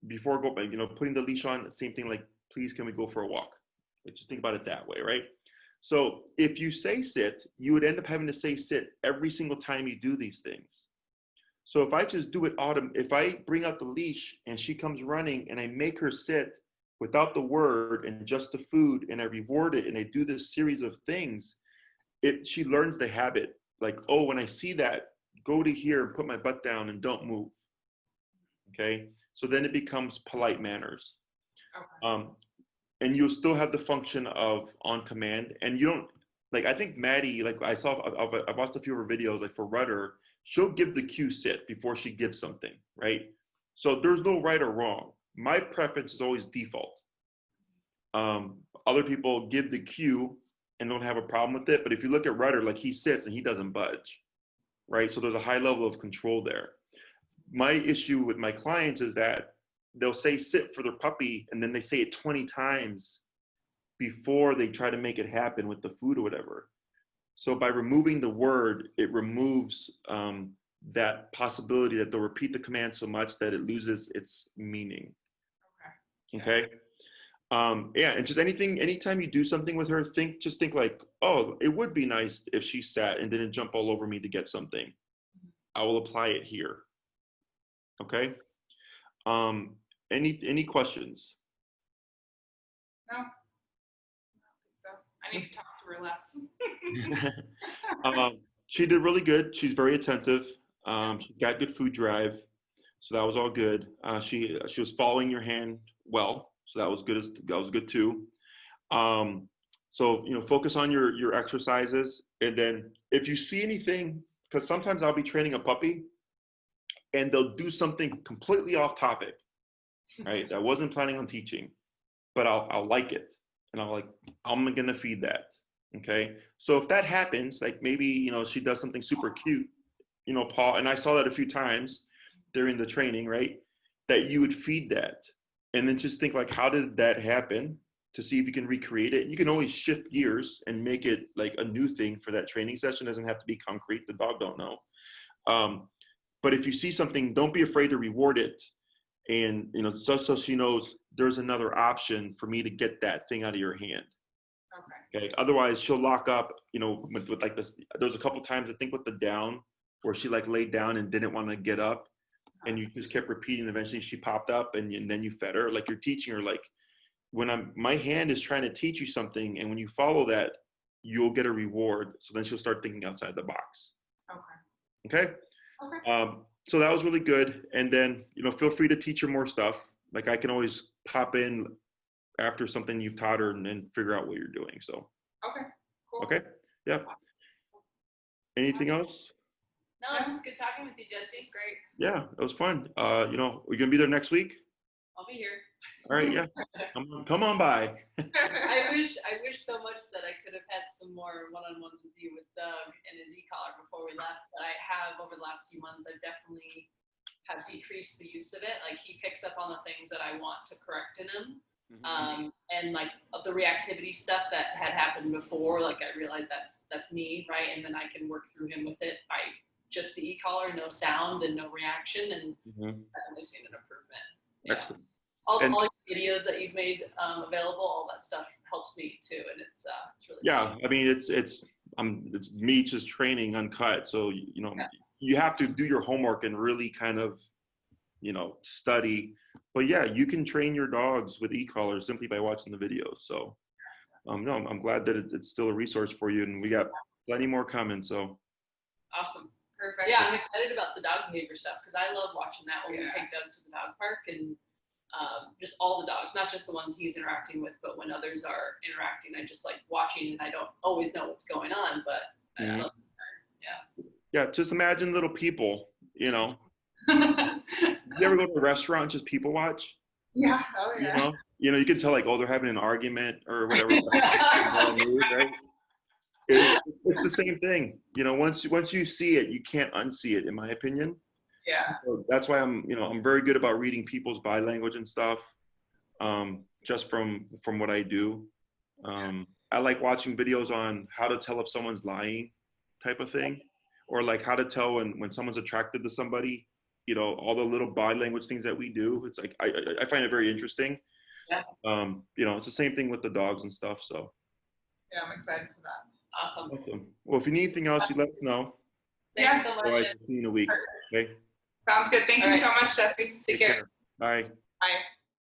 Before putting the leash on, same thing, like, please, can we go for a walk? Like, just think about it that way, right? So if you say sit, you would end up having to say sit every single time you do these things. So if I just do it if I bring out the leash and she comes running and I make her sit without the word and just the food, and I reward it and I do this series of things, she learns the habit. Like, oh, when I see that, go to here and put my butt down and don't move. Okay, so then it becomes polite manners. Okay. And you'll still have the function of on command, and you don't, like, I think Maddie, like I've watched a few of her videos, like for Rudder, she'll give the cue sit before she gives something, right? So there's no right or wrong. My preference is always default. Other people give the cue and don't have a problem with it, but if you look at Rudder, like, he sits and he doesn't budge, right? So there's a high level of control there. My issue with my clients is that they'll say sit for their puppy and then they say it 20 times before they try to make it happen with the food or whatever. So by removing the word, it removes that possibility that they'll repeat the command so much that it loses its meaning. Okay. Yeah, and just anytime you do something with her, just think like, oh, it would be nice if she sat and didn't jump all over me to get something. I will apply it here. Okay. Any questions? No, I don't think so. I need to talk to her less. She did really good. She's very attentive. She got good food drive, so that was all good. She was following your hand well, so that was good. That was good too. So focus on your exercises, and then if you see anything, because sometimes I'll be training a puppy, and they'll do something completely off topic, right? I wasn't planning on teaching, but I'll like it, and I'm gonna feed that. Okay, so if that happens, like maybe she does something super cute, Paul, and I saw that a few times during the training, right? That you would feed that, and then just think like, how did that happen? To see if you can recreate it. You can always shift gears and make it like a new thing for that training session. It doesn't have to be concrete. The dog don't know. But if you see something, don't be afraid to reward it, and just so she knows there's another option for me to get that thing out of your hand. Okay. Otherwise, she'll lock up. With like this. There was a couple times, I think, with the down where she like laid down and didn't want to get up, and you just kept repeating. Eventually, she popped up, and then you fed her. Like, you're teaching her, like, when my hand is trying to teach you something, and when you follow that, you'll get a reward. So then she'll start thinking outside the box. Okay. So that was really good. And then, feel free to teach her more stuff. Like, I can always pop in after something you've taught her and figure out what you're doing. So. Okay. Cool. Okay. Yeah. Anything else? No, it's good talking with you, Jesse. It's great. Yeah, it was fun. You know, we're gonna be there next week. I'll be here. All right, yeah. Come on by. I wish so much that I could have had some more one-on-ones with you with Doug and his e-collar before we left. But I have over the last few months, I've definitely have decreased the use of it. Like he picks up on the things that I want to correct in him. And like of the reactivity stuff that had happened before, like I realized that's me, right? And then I can work through him with it by just the e-collar, no sound and no reaction, and definitely seen an improvement. Yeah. Excellent. All your videos that you've made available, all that stuff helps me too, and it's really fun. I mean it's me just training uncut, so you know you have to do your homework and really kind of study. But yeah, you can train your dogs with e-collars simply by watching the videos. So no, I'm glad that it's still a resource for you, and we got plenty more coming. So awesome. Perfect. Yeah, I'm excited about the dog behavior stuff because I love watching that when we take Doug to the dog park and just all the dogs, not just the ones he's interacting with, but when others are interacting, I just like watching, and I don't always know what's going on, but I love it. Yeah, just imagine little people, You ever go to a restaurant and just people watch? Yeah. Oh yeah. You can tell like, oh, they're having an argument or whatever. Right? It's the same thing. Once you see it, you can't unsee it, in my opinion. Yeah. So that's why I'm very good about reading people's body language and stuff, just from what I do. I like watching videos on how to tell if someone's lying, type of thing, or like how to tell when someone's attracted to somebody. All the little body language things that we do. It's like I find it very interesting. Yeah. It's the same thing with the dogs and stuff. So. Yeah, I'm excited for that. Awesome. Well, if you need anything else, you let us know. Thanks so much. All right, see you in a week. Okay. Sounds good. Thank you so much, Jesse. Take care. Bye. Bye.